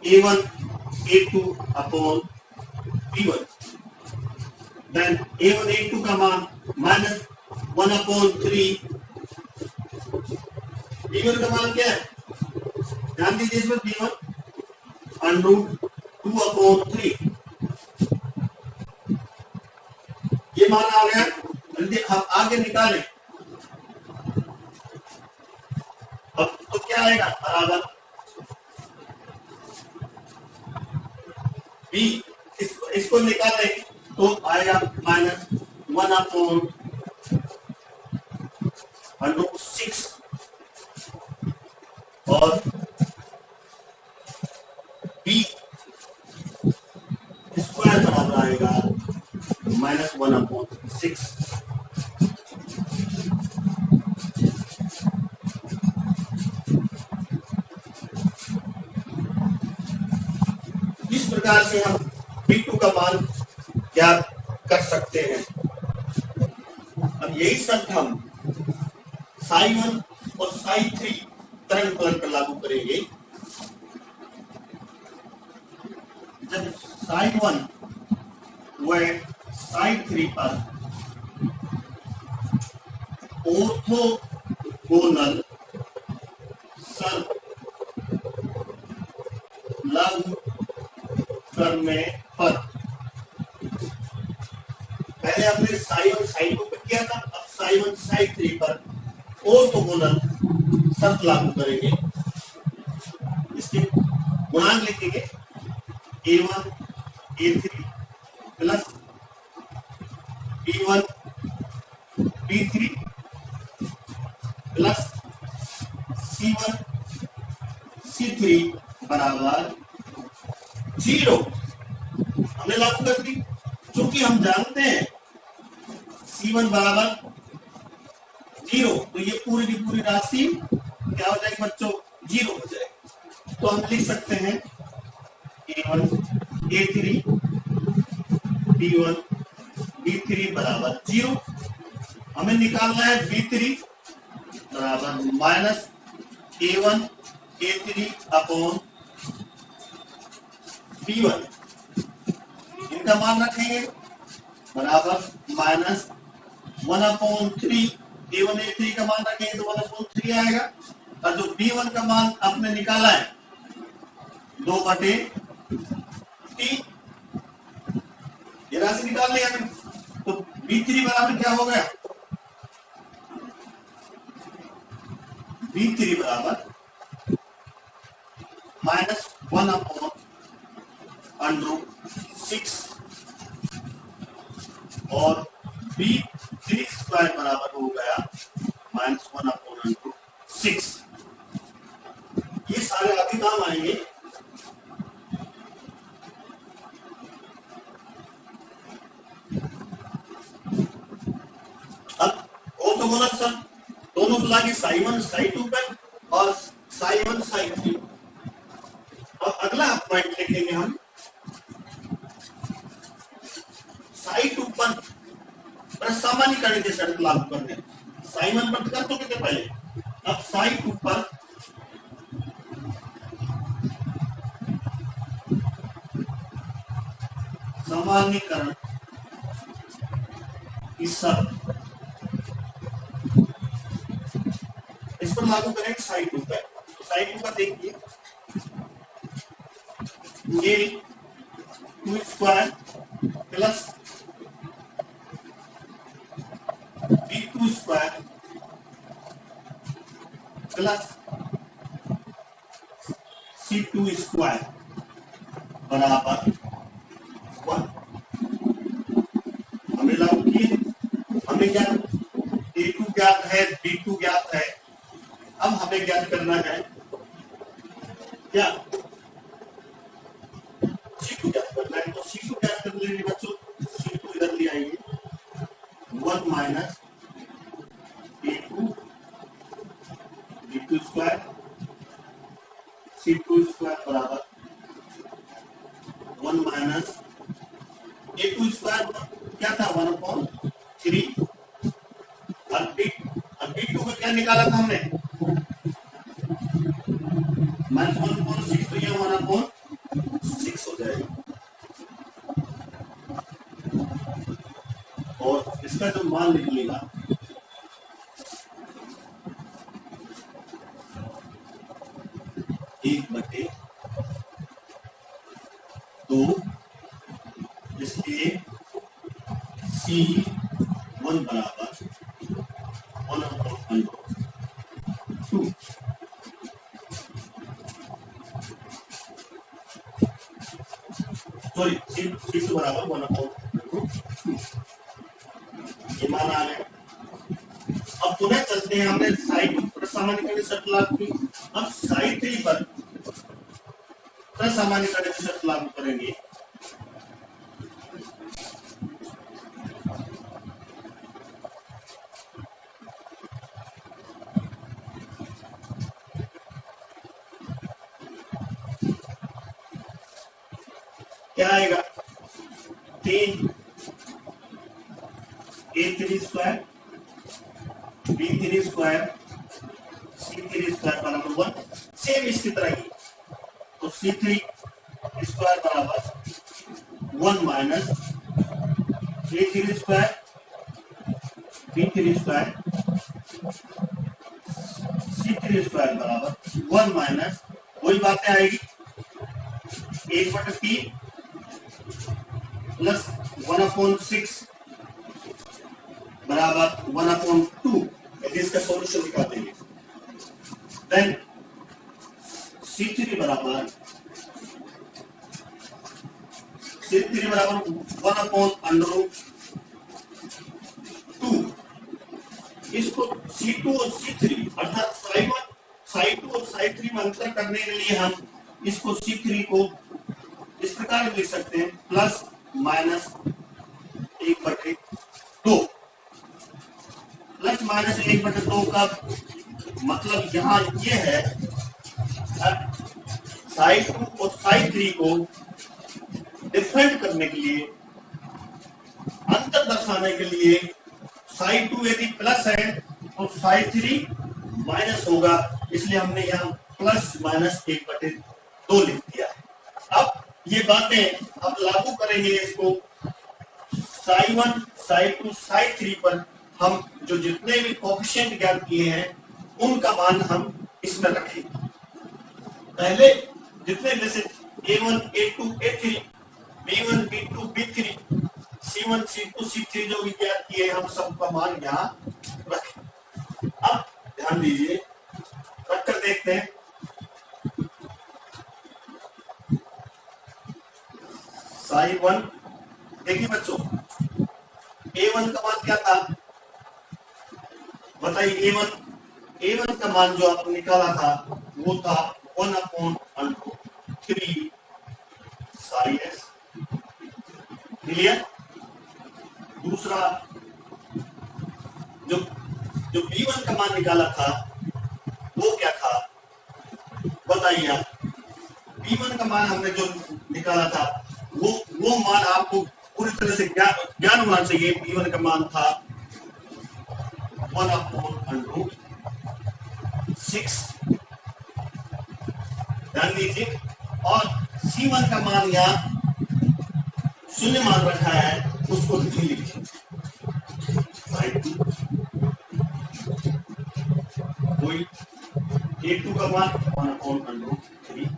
A1 A2 upon B1। Then A1 A2 का मान माइनस 1 अपॉन 3। B1 का मान क्या है, ध्यान दीजिए इसमें, B1 अंडर 2 अपॉन 3, ये मान आ गया। जल्दी हम आगे निकालें, अब तो क्या आएगा, बराबर B, इसको निकालें तो आएगा माइनस 1 अपॉन अंडर 6 और B स्क्वायर बराबर आएगा माइनस 1 अपॉन 6। इस प्रकार से हम B2 का मान ज्ञात कर सकते हैं। अब यही सब हम psi1 और psi3 तरंग फलन पर लागू करेंगे। जब psi1 व psi3 पर ऑर्थोगोनल सर लागू करने पर, पहले हमने psi1 psi2 पर किया था, अब psi1 psi3 पर ऑर्थोगोनल शर्त लागू करेंगे। इसके गुणांक लिखेंगे A1 A3 plus B1 B3 plus C1 C3 बराबर 0। हमने लागू कर दी, क्योंकि हम जानते हैं C1 बराबर 0, तो ये पूरी की पूरी राशि क्या हो जाएगी बच्चों, 0 हो जाएगी। तो हम लिख सकते हैं A1 A3 B1 B3 बराबर 0। हमें निकालना है B3 बराबर minus A1 A3 upon B1। इनका मान रखेंगे बराबर माइनस 1 अपॉन 3। A1 A3 का मान रखेंगे तो 1 अपॉन 3 आएगा, और जो B1 का मान आपने निकाला है 2/3, ये राशि निकाल लिया हमने। तो B3 बराबर क्या हो गया, B3 बराबर माइनस 1 अपॉन अंडर 6 और B3 स्क्वायर बराबर हो गया माइनस 1 अपॉन अंडर 6। ये सारे आगे काम आएंगे। अब ऑर्थोगोनल सम दोनों को लाके psi1 psi2 पर और psi1 psi3। अब अगला पॉइंट लिखेंगे हम psi2 पर सामान्यीकरण की शर्त लागू करने। psi1 पर कर चुके थे पहले, अब psi2 पर सामान्यीकरण की शर्त, इस पर लागू करेंगे psi2 पर। तो psi2 का देखिए, ये 2 square plus B2 square plus C2 square बराबर 1। हमें लागू किए, हमें क्या A2 ज्ञात है, B2 ज्ञात है। अब हमें ज्ञात करना है क्या, C2 ज्ञात करना है। तो C2 ज्ञात कर लेंगे बच्चों, C2 इधर ले आएंगे, 1 minus A2 B2 square C2 square बराबर 1 माइनस A2 स्क्वायर क्या था 1/3। अब B2 को क्या निकाला था हमने -1/6, तो ये 1/6 हो जाएगा। और इसका जो मान निकलेगा एक बटे 2, इसलिए C1 बराबर 1/2। सॉरी C2 बराबर 1/2। ये मान आ गया। अब पुनः चलते हैं, हमने साइड पर सामान्यीकरण शर्त लागू की। अब साइड 3 पर सामान्यीकरण शर्त लागू करेंगे। क्या आएगा 3 A3 square B3 square C3 square बराबर 1। सेम इसकी तरह ही, तो C3 स्क्वायर बराबर 1 minus A3 square B3 square C3 square बराबर 1 माइनस वही बातें आएगी 1/3 प्लस 1/6 बराबर 1/2। इसका सॉल्यूशन निकाल देंगे। देन C3 बराबर 1/√2। इसको C2 और C3 अर्थात साई2 और साई3 में अंतर करने के लिए हम इसको C3 को इस प्रकार लिख सकते हैं प्लस माइनस 1/2। प्लस माइनस 1/2 का मतलब यहां ये है साई2 और साई3 को डिफरेंट करने के लिए, अंतर दर्शाने के लिए साई2 यदि प्लस है तो साई3 माइनस होगा, इसलिए हमने यहाँ प्लस माइनस 1/2 लिख दिया है। अब ये बातें अब लागू करेंगे इसको साई1 साई2 साई3 पर। हम जो जितने भी कोएफिशिएंट ज्ञात किए हैं उनका मान हम इसमें रखेंगे। पहले जितने जैसे A1 A2 A3 B1 B2 B3 C1 C2 C3 जो भी ज्ञात किए हम सबका मान यहाँ रखें। अब ध्यान दीजिए, रखकर देखते हैं। साई1 देखिए बच्चों, A1 का मान क्या था बताइए। A1 का मान जो आपने निकाला था वो था 1/3 साई S। क्लियर। दूसरा जो B1 का मान निकाला था वो क्या था बताइए आप। B1 का मान हमने जो निकाला था वो मान आपको पूरी तरह से ज्ञान होना चाहिए। B1 का मान था 1/6। ध्यान दीजिए। और C1 का मान यहाँ शून्य मान रखा है, उसको नहीं लिखिए। कोई A2 का मान 1/3।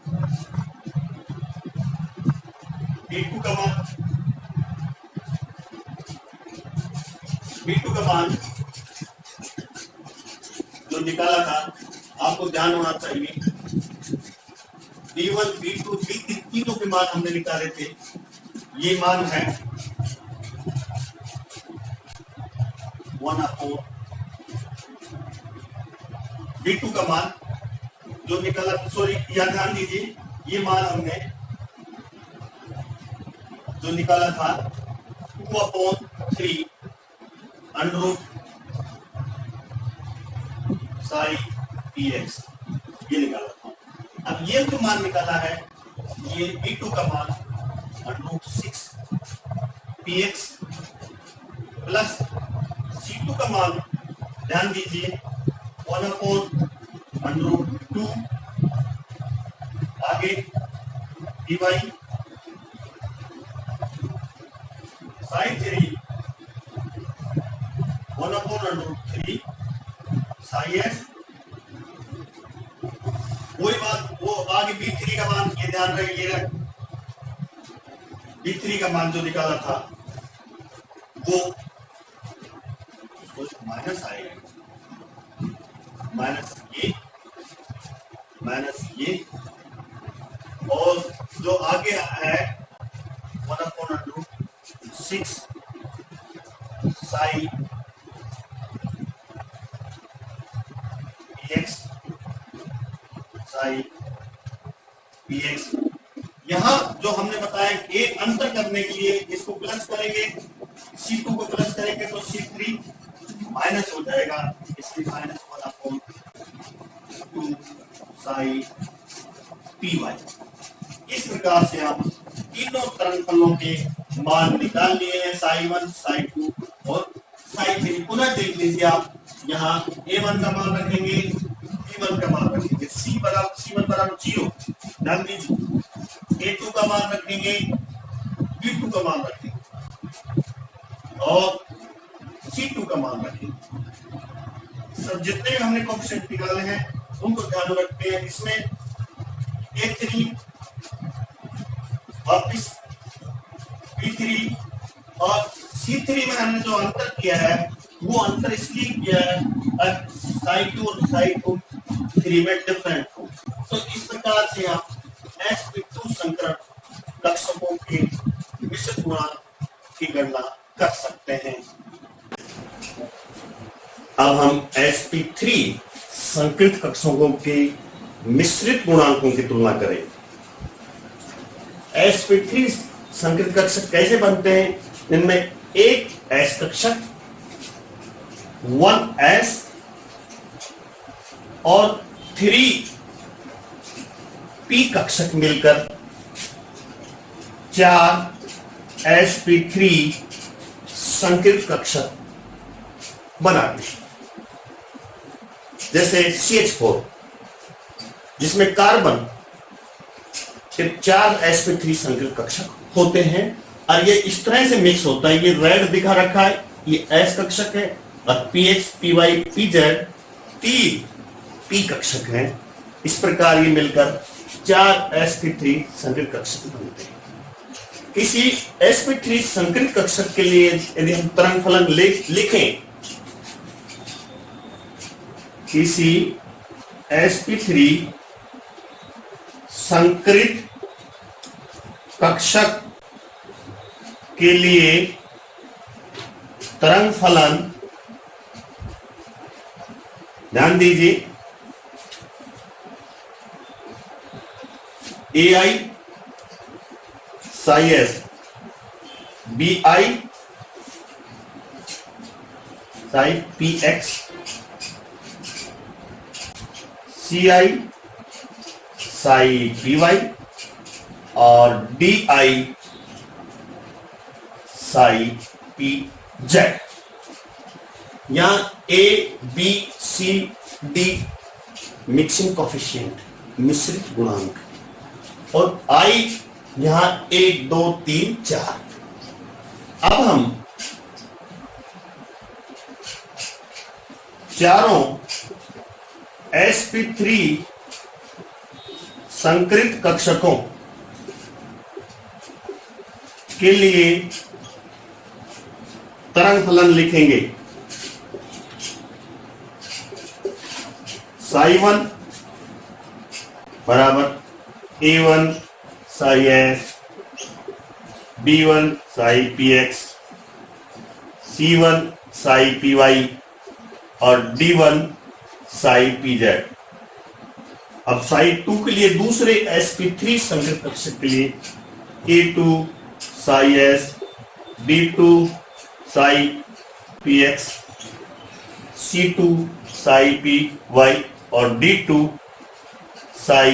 B2 का मान जो निकाला था आपको ध्यान होना चाहिए। B1 B2 B3 तीनों के मान हमने निकाले थे। ये मान है 1/4। B2 का मान जो निकाला, सॉरी या ध्यान दीजिए, ये मान हमने जो निकाला था 2/3 अंडर साई px, ये निकाला था। अब ये जो मान निकाला है ये B2 का मान √6 px प्लस C2 का मान ध्यान दीजिए 1/√2 आगे dy sin 3 1/√3 psi s। वही बात वो आगे B3 का मान ये ध्यान रखिएगा, B3 का मान जो निकाला था वो माइनस आएगा, माइनस ये और जो आगे है 1/√6 psi px। यहां जो हमने बताया एक अंतर करने के लिए इसको प्लस करेंगे, C2 को प्लस करेंगे तो C3 माइनस हो जाएगा, इसलिए -1/2 psi py। इस प्रकार से हम तीनों तरंग फलनों के मान निकाल लिए हैं, psi1 psi2 और psi3। पुनः देख लीजिए आप, यहाँ a1 का मान रखेंगे, b1 का मान रखेंगे, c1 बराबर 0 ध्यान दीजिए, a2 का मान रखेंगे, b2 का मान रखेंगे और c2 का मान रखेंगे। सब जितने भी हमने कोएफिशिएंट निकाले हैं उनको ध्यान में रखते हैं। इसमें a3 वापिस b3 और c3 में हमने जो अंतर किया है वो अंतर इसलिए किया है psi2 और psi3 में डिफरेंट हो। तो इस प्रकार से आप sp2 संकरण कक्षकों के मिश्रित गुणांक की गणना कर सकते हैं। अब हम sp3 संकृत कक्षकों के मिश्रित गुणांकों की तुलना करें। sp3 संकृत कक्षक कैसे बनते हैं? इनमें एक s कक्षक 1s और 3p कक्षक मिलकर 4 sp3 संकृत कक्षक बनाते हैं। जैसे CH4 जिसमें कार्बन के 4 sp3 संकृत कक्षक होते हैं और ये इस तरह से मिक्स होता है। ये रेड दिखा रखा है, ये s कक्षक है और px py pz 3 p कक्षक हैं। इस प्रकार ये मिलकर 4 sp3 संकृत कक्षक बनते हैं। किसी sp3 संकृत कक्षक के लिए यदि हम तरंग फलन लिखें, किसी sp3 संकृत कक्षक के लिए तरंग फलन ध्यान दीजिए, ai psi s, bi psi px, ci psi py और di psi pz। यहां a b c d mixing coefficient मिश्रित गुणांक और i यहां 1 2 3 4। अब हम चारों sp3 संकृत कक्षकों के लिए तरंग फलन लिखेंगे। psi1 बराबर a1 psi s, b1 psi px, c1 psi py और d1 psi pz। अब psi2 के लिए दूसरे sp3 संकृत कक्षक के लिए a2 psi s, b2 psi px, c2 psi py और d2 psi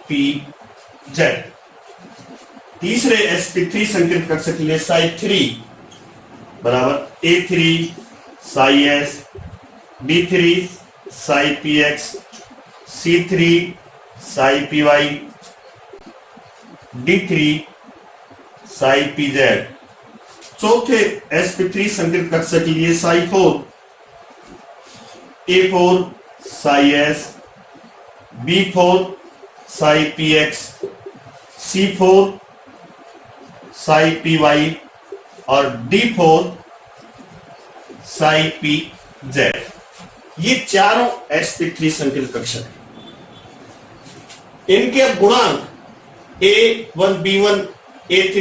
pz। तीसरे sp3 संकेत कक्षक के लिए साई 3 बराबर a3 Sai s, b3 Sai px, c3 Sai py, d3 Sai pz। चौथे sp3 संकेत कक्षक के लिए Sai 4 a4 Sai s, b4 Sai px, c4 Sai py और d4 साई pz। ये चारों sp3 संकेत कक्षक हैं। इनके अब गुणांक a1 b1 a3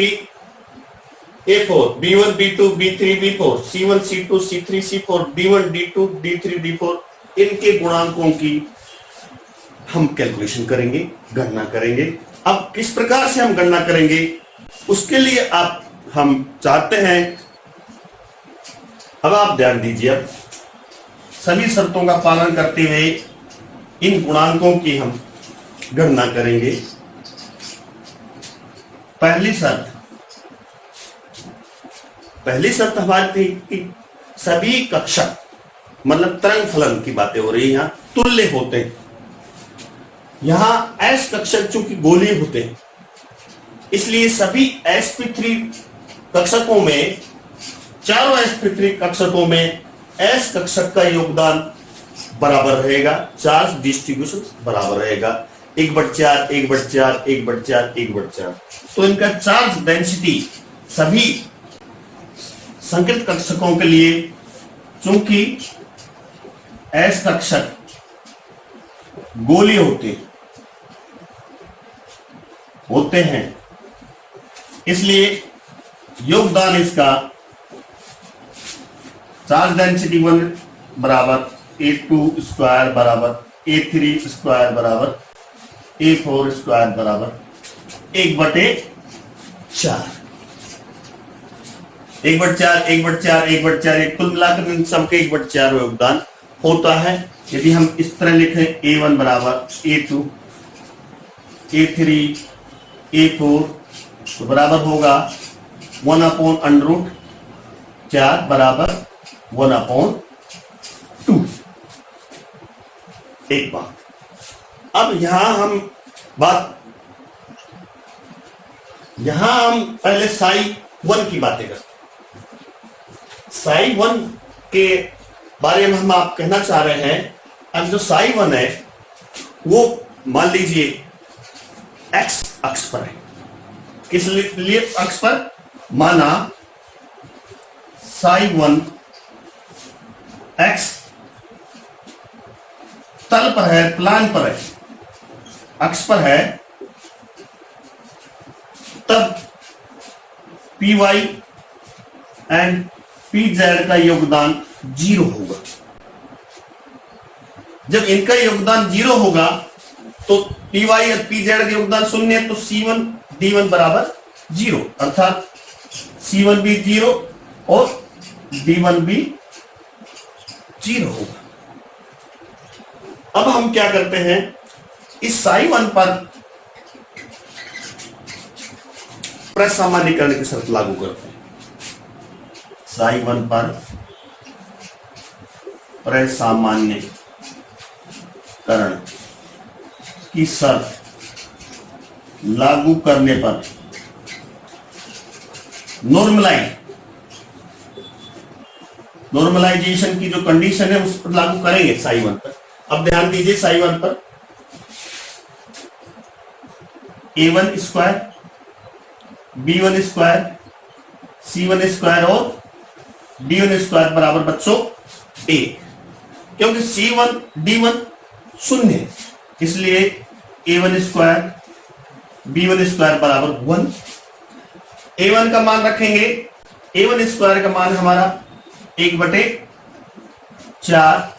a4 b1 b2 b3 b4 c1 c2 c3 c4 d1 d2 d3 d4 इनके गुणांकों की हम कैलकुलेशन करेंगे, गणना करेंगे। अब किस प्रकार से हम गणना करेंगे उसके लिए हम चाहते हैं, अब आप ध्यान दीजिए, अब सभी शर्तों का पालन करते हुए इन गुणांकों की हम गणना करेंगे। पहली शर्त हमारी थी कि सभी कक्षक मतलब तरंग फलन की बातें हो रही, यहां तुल्य होते हैं। यहां S कक्षक चूंकि गोलीय होते हैं, इसलिए सभी sp3 कक्षकों में, चारों sp3 कक्षकों में S कक्षक का योगदान बराबर रहेगा, चार्ज डिस्ट्रीब्यूशन बराबर रहेगा 1/4 1/4 1/4 1/4। तो इनका चार्ज डेंसिटी सभी संकेत कक्षकों के लिए, चूंकि S कक्षक गोलीय होते हैं, इसलिए योगदान इसका चार्ज डेंसिटी 1 बराबर a2 स्क्वायर बराबर a3 स्क्वायर बराबर a4 स्क्वायर बराबर 1/4 कुल मिलाकर इन सबके 1/4 योगदान होता है। यदि हम इस तरह लिखें a1 बराबर a2 a3 a4 तो बराबर होगा 1/√4 बराबर 1/2। एक बात, अब यहां हम पहले साई 1 की बातें करते हैं। साई 1 के बारे में हम आप कहना चाह रहे हैं, अब जो साई 1 है वो मान लीजिए x अक्ष पर है। किस लिए अक्ष पर? माना साई 1 x तल पर है, प्लान पर है, अक्ष पर है, तब py एंड pz का योगदान 0 होगा। जब इनका योगदान 0 होगा तो py और pz का योगदान 0 है, तो c1 d1 बराबर 0, अर्थात c1 भी 0 और d1 भी 0 होगा। अब हम क्या करते हैं, इस साई 1 पर प्रसामान्यकरण की शर्त लागू करते हैं। साई 1 पर प्रसामान्यकरण की शर्त लागू करने पर नॉर्मलाइजेशन की जो कंडीशन है उस पर लागू करेंगे साई 1 पर। अब ध्यान दीजिए, साई 1 पर a1 square b1 square c1 square और d1 स्क्वायर बराबर बच्चों 1, क्योंकि c1 d1 0 है, इसलिए a1 स्क्वायर b1 स्क्वायर बराबर 1। a1 का मान रखेंगे, a1 स्क्वायर का मान हमारा 1/4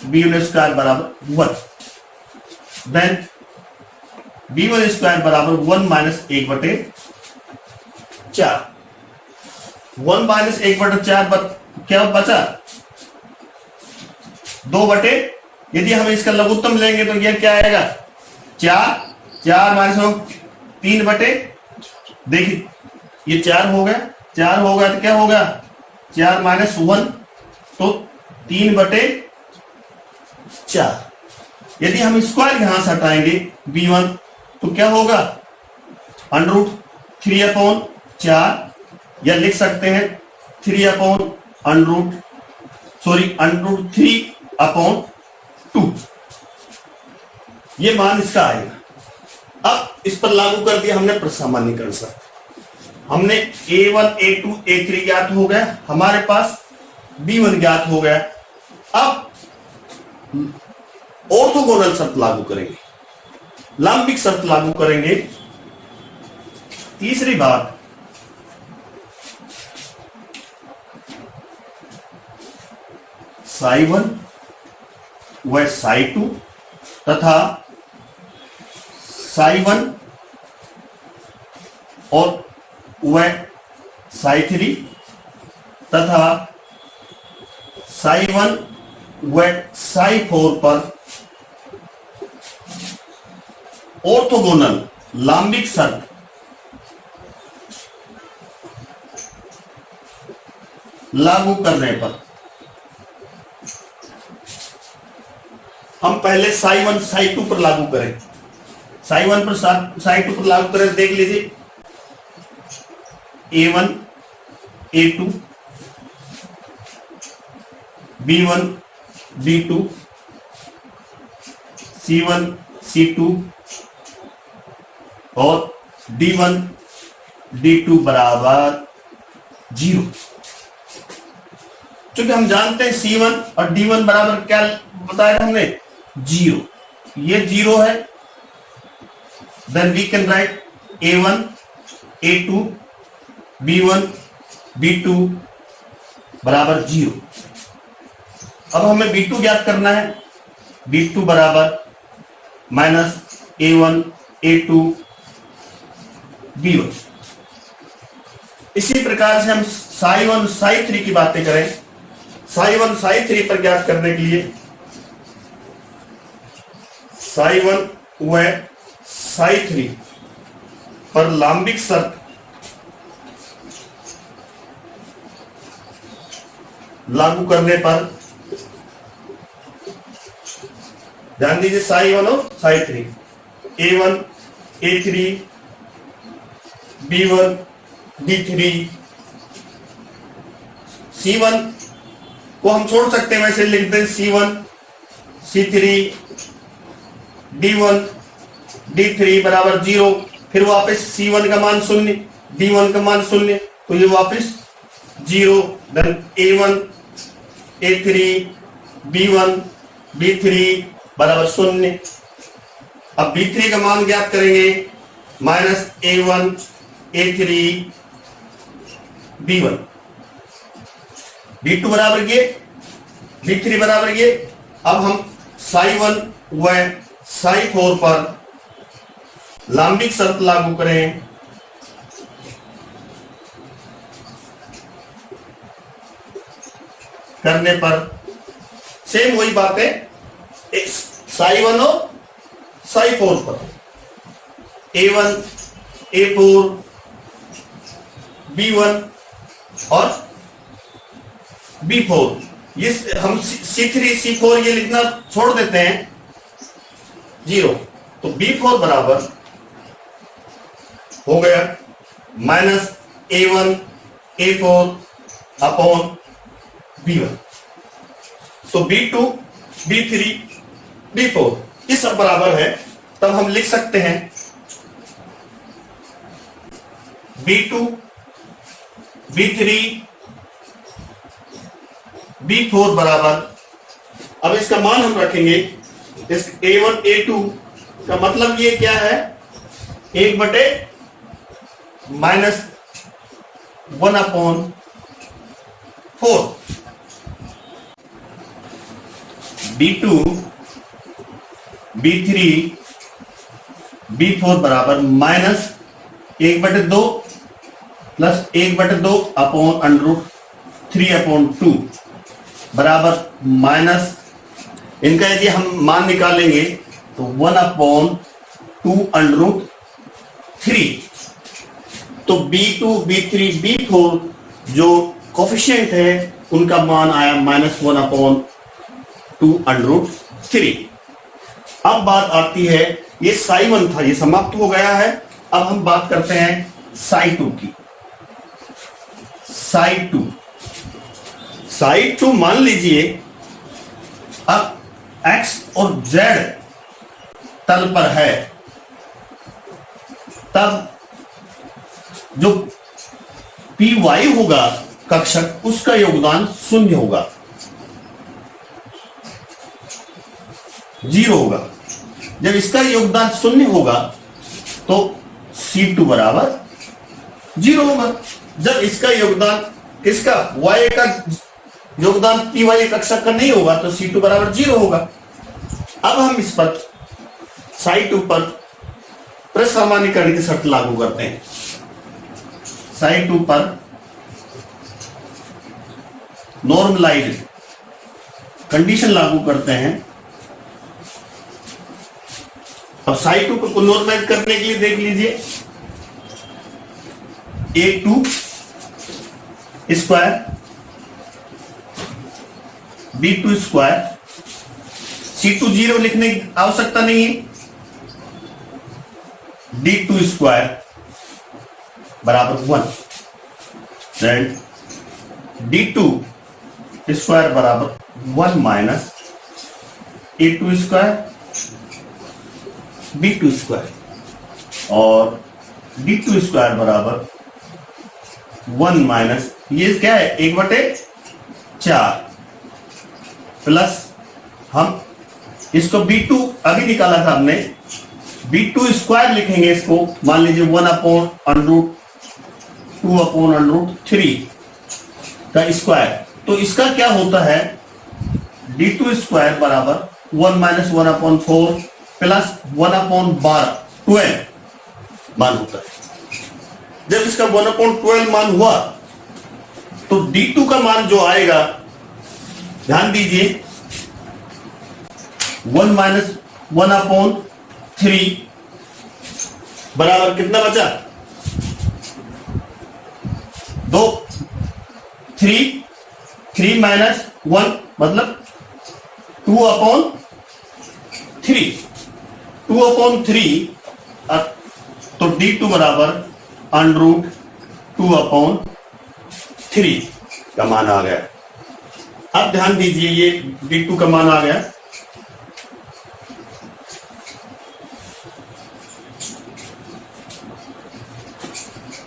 b1 स्क्वायर बराबर 1, देन b1 स्क्वायर बराबर 1 माइनस 1/4। 1 माइनस 1/4 क्या बचा? 2 यदि हम इसका लघुत्तम लेंगे तो यह क्या आएगा? 4 माइनस 3/4 देखिए ये 4 हो गया, 4 हो गया तो क्या होगा 4 माइनस 1 तो 3/4। यदि हम स्क्वायर यहां से हटाएंगे b1 तो क्या होगा √3/4 या लिख सकते हैं 3/2। ये मान इसका आएगा। अब इस पर लागू कर दिया हमने प्रसामान्यकरण से, हमने a1 a2 a3 ज्ञात हो गया, हमारे पास b1 ज्ञात हो गया। अब ऑर्थोगोनल शर्त लागू करेंगे, लांबिक शर्त लागू करेंगे। तीसरी बात, psi1 व psi2 तथा psi1 और वह psi3 तथा psi1 व psi4 पर ऑर्थोगोनल लांबिक शर्त लागू करने पर हम पहले psi1 psi2 पर लागू करें। psi1 पर psi2 पर लागू करें, देख लीजिए a1 a2 b1 b2 c1 c2 और d1 d2 बराबर 0। क्योंकि हम जानते हैं c1 और d1 बराबर क्या बताया हमने 0, ये 0 है, then we can write a1 a2 b1 b2 बराबर 0। अब हमें b2 ज्ञात करना है, b2 बराबर माइनस a1 a2 b1। इसी प्रकार से हम psi1 psi3 की बातें करें। psi1 psi3 पर ज्ञात करने के लिए psi1 व psi3 पर लांबिक शर्त लागू करने पर ध्यान दीजिए psi1 और psi3 a1 a3 b1 b3 c1 को हम छोड़ सकते हैं, वैसे लिख दें c1 c3 d1 d3 बराबर 0, फिर वापस c1 का मान 0 d1 का मान 0 तो ये वापस 0, then a1 a3 b1 b3 बराबर 0। अब b3 का मान ज्ञात करेंगे minus a1 a3 b1 b2 बराबर ये b3 बराबर ये। अब हम psi1 व psi4 पर लांबिक शर्त लागू करें। करने पर सेम वही बात है, psi1 और psi4 पर a1 a4 b1 और b4। ये हम c3 c4 ये लिखना छोड़ देते हैं 0, तो b4 बराबर हो गया minus a1 a4 upon b1। तो b2 b3 b4 ये सब बराबर है, तब हम लिख सकते हैं b2 b3 b4 बराबर, अब इसका मान हम रखेंगे इस a1 a2 का मतलब ये क्या है 1/-1/4 b2 b3 b4 बराबर माइनस 1/2 प्लस 1/2 अपॉन √3/2 बराबर माइनस, इनका यदि हम मान निकालेंगे तो 1/2 √3। तो B2, B3, B4 जो कोफिशिएंट है उनका मान आया -1/2√3। अब बात आती है, ये psi1 था, ये समाप्त हो गया है। अब हम बात करते हैं psi2 की। psi2 मान लीजिए अब x और z तल पर है, तब जो py होगा कक्षक, उसका योगदान 0 होगा, 0 होगा। जब इसका योगदान 0 होगा तो C2 बराबर 0 होगा। जब इसका योगदान, किसका, y का योगदान py कक्षक का नहीं होगा तो C2 बराबर 0 होगा। अब हम इस पर psi2 पर प्रसामान्यीकरण की शर्त लागू करते हैं। psi2 पर नॉर्मलाइज्ड कंडीशन लागू करते हैं। अब psi2 को नॉर्मलाइज करने के लिए देख लीजिए, A2 square B2 square, C2 0 लिखने की आवश्यकता नहीं है, D2 स्क्वायर बराबर 1, एंड D2 स्क्वायर बराबर 1 minus A2 square B2 square, और D2 स्क्वायर बराबर 1 माइनस, ये क्या है, 1/4 प्लस, हम इसको B2 अभी निकाला था हमने, B2 स्क्वायर लिखेंगे इसको, मान लीजिए 1/√2/√3 का स्क्वायर। तो इसका क्या होता है, D2 स्क्वायर बराबर 1 माइनस 1/4 प्लस 1/12 मान होता है। जब इसका 1/12 मान हुआ तो D2 का मान जो आएगा, ध्यान दीजिए, 1 माइनस 1/3 बराबर कितना बचा, 2, 3 माइनस 1 मतलब 2/3, 2/3, तो D2 बराबर √2/3 का मान आ गया। अब ध्यान दीजिए, ये D2 का मान आ गया।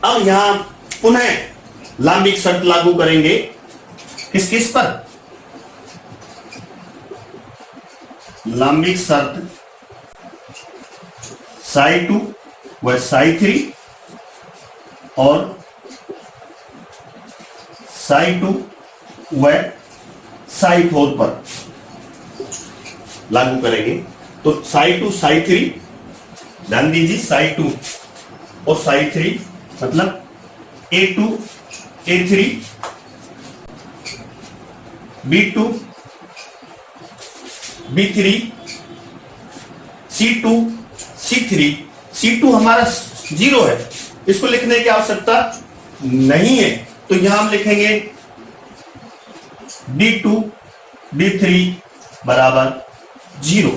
अब यहां पुनः लांबिक शर्त लागू करेंगे, किस किस पर, लांबिक शर्त psi2 व psi3 और psi2 व psi4 पर लागू करेंगे। तो psi2 psi3, ध्यान दीजिए, psi2 और psi3 मतलब A2 A3 B2 B3 C2 C3, C2 हमारा 0 है, इसको लिखने की आवश्यकता नहीं है, तो यहां हम लिखेंगे D2 D3 बराबर 0।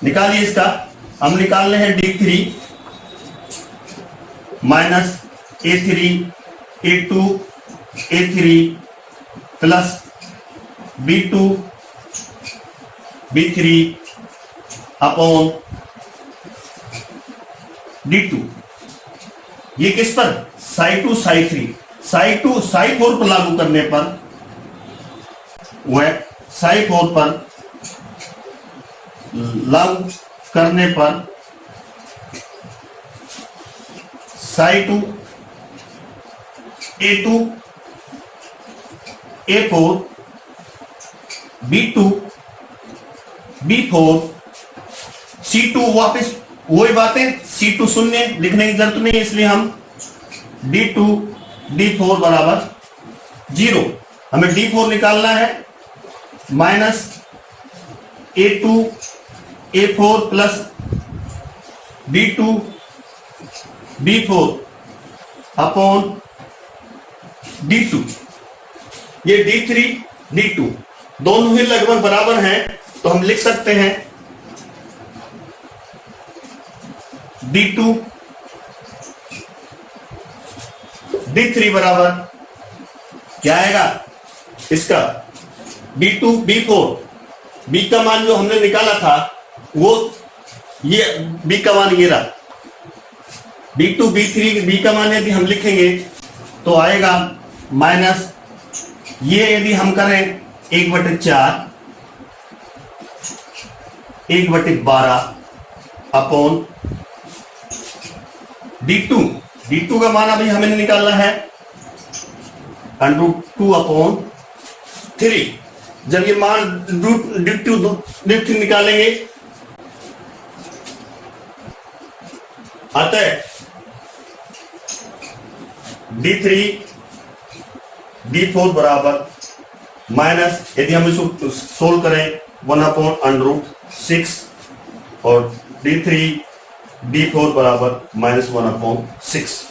निकालिए इसका, हम निकालने हैं D3 minus A3 A2 A3 plus B2 B3 upon D2। ये किस पर, psi2 psi3, psi2 psi4 पर लागू करने पर, वह psi4 पर लागू करने पर psi2 A2 A4 B2 B4 C2, वापस वही बातें, C2 शून्य लिखने की जरूरत नहीं, इसलिए हम D2 D4 बराबर 0, हमें D4 निकालना है, minus A2 A4 plus B2 B4 upon D2। ये D3 D2 दोनों ही लगभग बराबर हैं, तो हम लिख सकते हैं D2 D3 बराबर क्या आएगा इसका B2 B4। B का मान जो हमने निकाला था वो ये B का मान ये रहा। B2 B3 B का मान यदि हम लिखेंगे तो आएगा माइनस ये यदि हम करें 1/4 1/12 अपॉन D2 का मान अभी हमें निकालना है √2/3। जब ये मान D2 निकालेंगे अतः D3 D4 बराबर माइनस यदि हम इसको सोल्व करें 1/√6 और D3 D4 बराबर -1/6।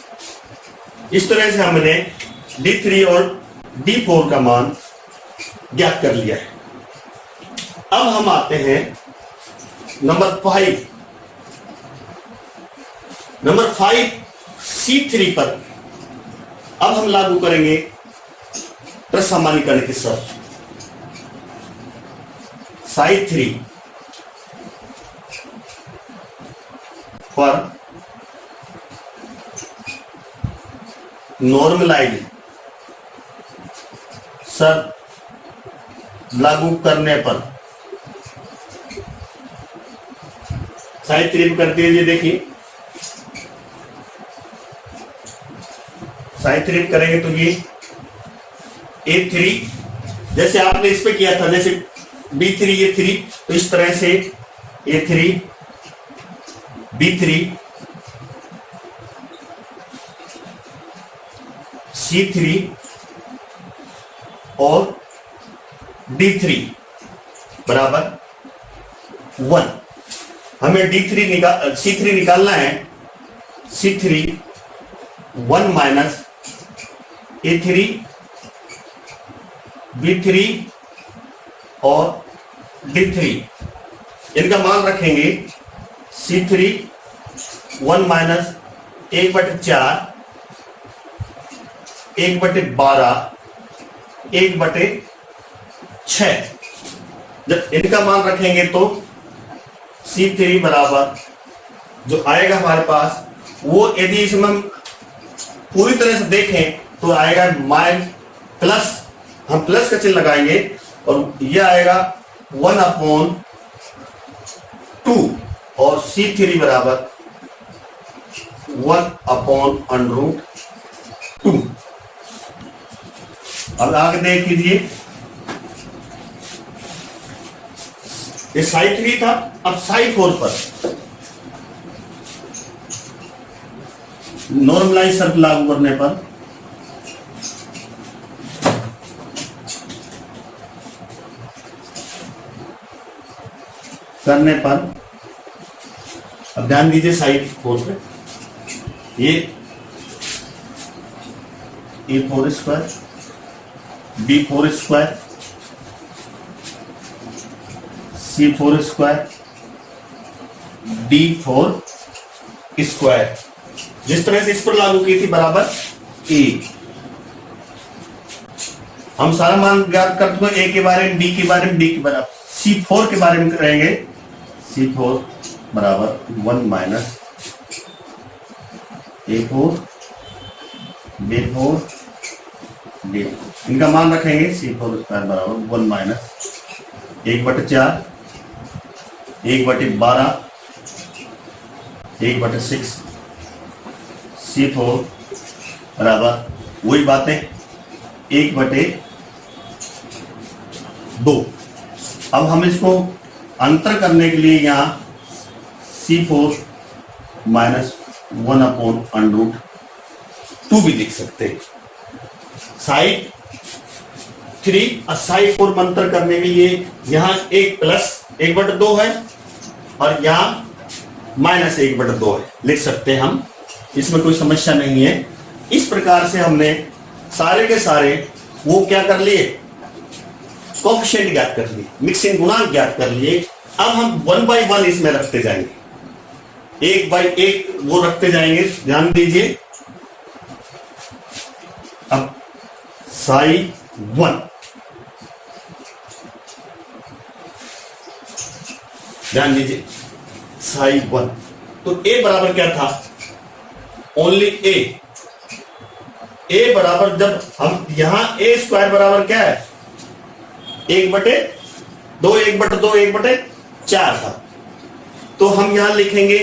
इस तरह से हमने D3 और D4 का मान ज्ञात कर लिया है। अब हम आते हैं नंबर 5 C3 पर। अब हम लागू करेंगे प्रसामान्यीकरण की शर्त। Psi3 पर नॉर्मलाइज शर्त लागू करने पर Psi3 कर दीजिए। देखिए Psi3 करेंगे तो ये A3 जैसे आपने इस पे किया था, जैसे B3 ये 3, तो इस तरह से A3 B3 C3 और D3 बराबर 1। हमें C3 निकालना है। C3 1 माइनस A3 B3 और D3 इनका मान रखेंगे। C3 1 minus 1/4 1/12 1/6। जब इनका मान रखेंगे तो C3 बराबर जो आएगा हमारे पास वो यदि इसमें हम पूरी तरह से देखें तो आएगा प्लस, हम प्लस का चिन्ह लगाएंगे और ये आएगा 1/2 और C3 बराबर 1/√2। अब आगे देख लीजिए, ये Psi3 था। अब Psi4 पर नॉर्मलाइज शर्त लागू करने पर अब ध्यान दीजिए Psi4 पे ये A4² B4² C4² D4² जिस तरह से इस पर लागू की थी बराबर A। हम सारा मान ज्ञात कर चुके A के बारे में, B के बारे में, D के बारे में। C4 के बारे में करेंगे। C4 बराबर 1 माइनस A4 B4 D4 इनका मान रखेंगे। C4² बराबर 1 माइनस 1/4 1/12 1/6 C4 बराबर वही बातें 1/2। अब हम इसको अंतर करने के लिए यहां C4 माइनस 1/√2 भी लिख सकते हैं। Psi3 और Psi4 अंतर करने के लिए यहां एक प्लस 1/2 है और यहां -1/2 है, लिख सकते हैं हम, इसमें कोई समस्या नहीं है। इस प्रकार से हमने सारे के सारे वो क्या कर लिए, कोएफिशिएंट ज्ञात कर लिए, मिक्सिंग गुणांक ज्ञात कर लिए। अब हम 1 by 1 इसमें रखते जाएंगे, 1 by 1 वो रखते जाएंगे। ध्यान दीजिए, अब psi1, ध्यान दीजिए psi1, तो a बराबर क्या था, ओनली a बराबर, जब हम यहां a स्क्वायर बराबर क्या है, 1/2, 1/2, 1/4 था, तो हम यहां लिखेंगे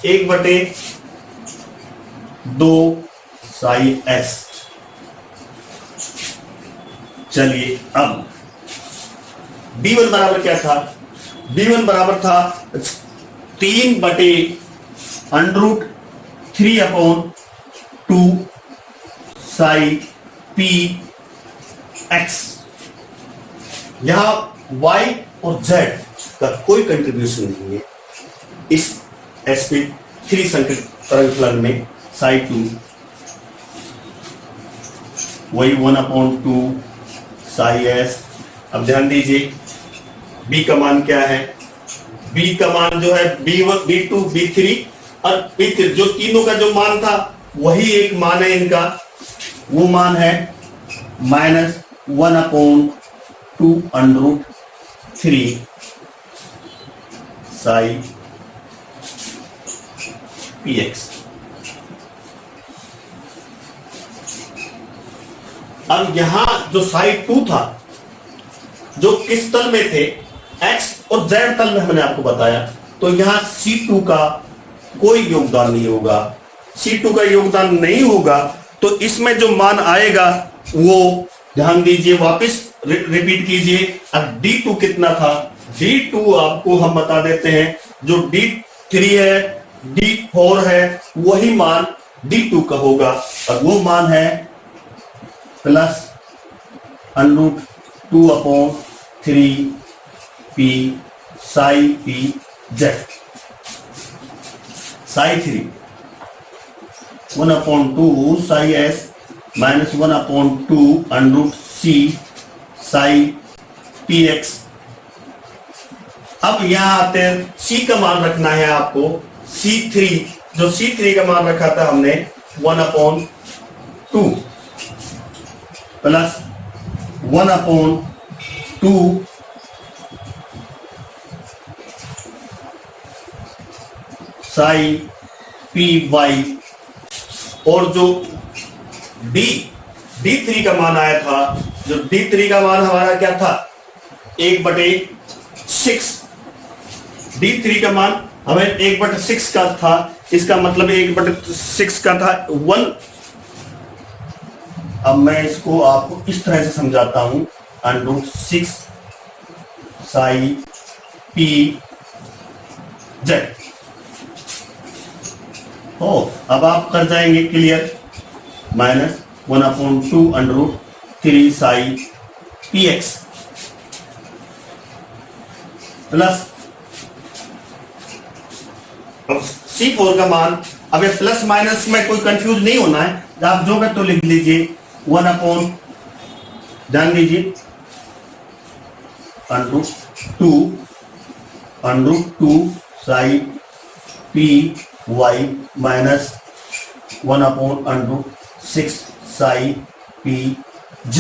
1/2 psi s। चलिए अब b1 बराबर क्या था, b1 बराबर था 3/√3/2 psi p x। यहां y और z का कोई कंट्रीब्यूशन नहीं है इस sp3 संकेत तरंग फलन में। psi2 वही 1/2 psi s। अब ध्यान दीजिए b का मान क्या है, b का मान जो है b1, b2, b3 और b3, जो तीनों का जो मान था वही एक मान है इनका, वो मान है -1/2√3 psi px। अब यहां जो psi2 था, जो किस तल में थे, x और z तल में हमने आपको बताया, तो यहां C2 का कोई योगदान नहीं होगा। C2 का योगदान नहीं होगा तो इसमें जो मान आएगा वो, ध्यान दीजिए, वापस रिपीट कीजिए। अब D2 कितना था, D2 आपको हम बता देते हैं, जो D3 है, D4 है, वही मान D2 का होगा, और वो मान है +√2/3 p psi p z। psi3 1/2 psi s -1/2√c psi px। अब यहां आते हैं, c का मान रखना है आपको, c3, जो c3 का मान रखा था हमने 1/2 +1/2 psi py, और जो D3 का मान आया था, जो D3 का मान हमारा क्या था, 1/6। D3 का मान हमें 1/6 का था, इसका मतलब 1/6 का था 1। अब मैं इसको आपको इस तरह से समझाता हूं, √6 psi p z। अब आप कर जाएंगे क्लियर, -1/2√3 psi px प्लस, अब C4 का मान, अब ये प्लस माइनस में कोई कंफ्यूज नहीं होना है, आप जो है तो लिख लीजिए 1/, ध्यान दीजिए, √2 psi p y -1/6 psi p z।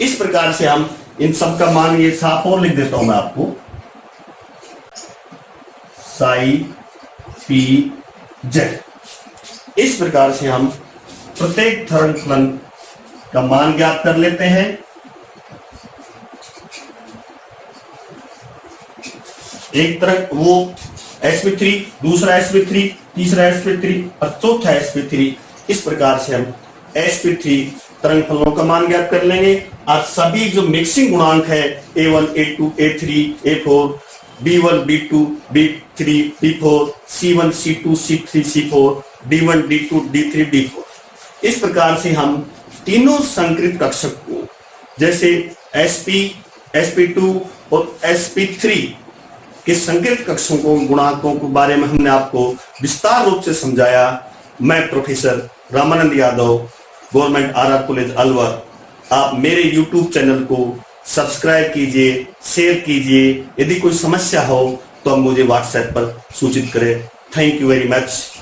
इस प्रकार से हम इन सब का मान, ये साफ और लिख देता हूं मैं आपको, psi p z। इस प्रकार से हम प्रत्येक तरंग फलन का मान ज्ञात कर लेते हैं। एक तरह वो sp3, दूसरा sp3, तीसरा sp3 और चौथा sp3। इस प्रकार से हम sp3 तरंग फलनों का मान ज्ञात कर लेंगे, और सभी जो मिक्सिंग गुणांक है a1, a2, a3, a4, b1, b2, b3, b4, c1, c2, c3, c4, d1, d2, d3, d4। इस प्रकार से हम तीनों संकृत कक्षक को, जैसे sp, sp2 और sp3 के संकृत कक्षों को, गुणांकों के बारे में हमने आपको विस्तार रूप से समझाया। मैं professor Ramanand Yadav, government RR college Alwar. आप मेरे YouTube चैनल को सब्सक्राइब कीजिए, शेयर कीजिए। यदि कोई समस्या हो तो आप मुझे WhatsApp पर सूचित करें। Thank you very much.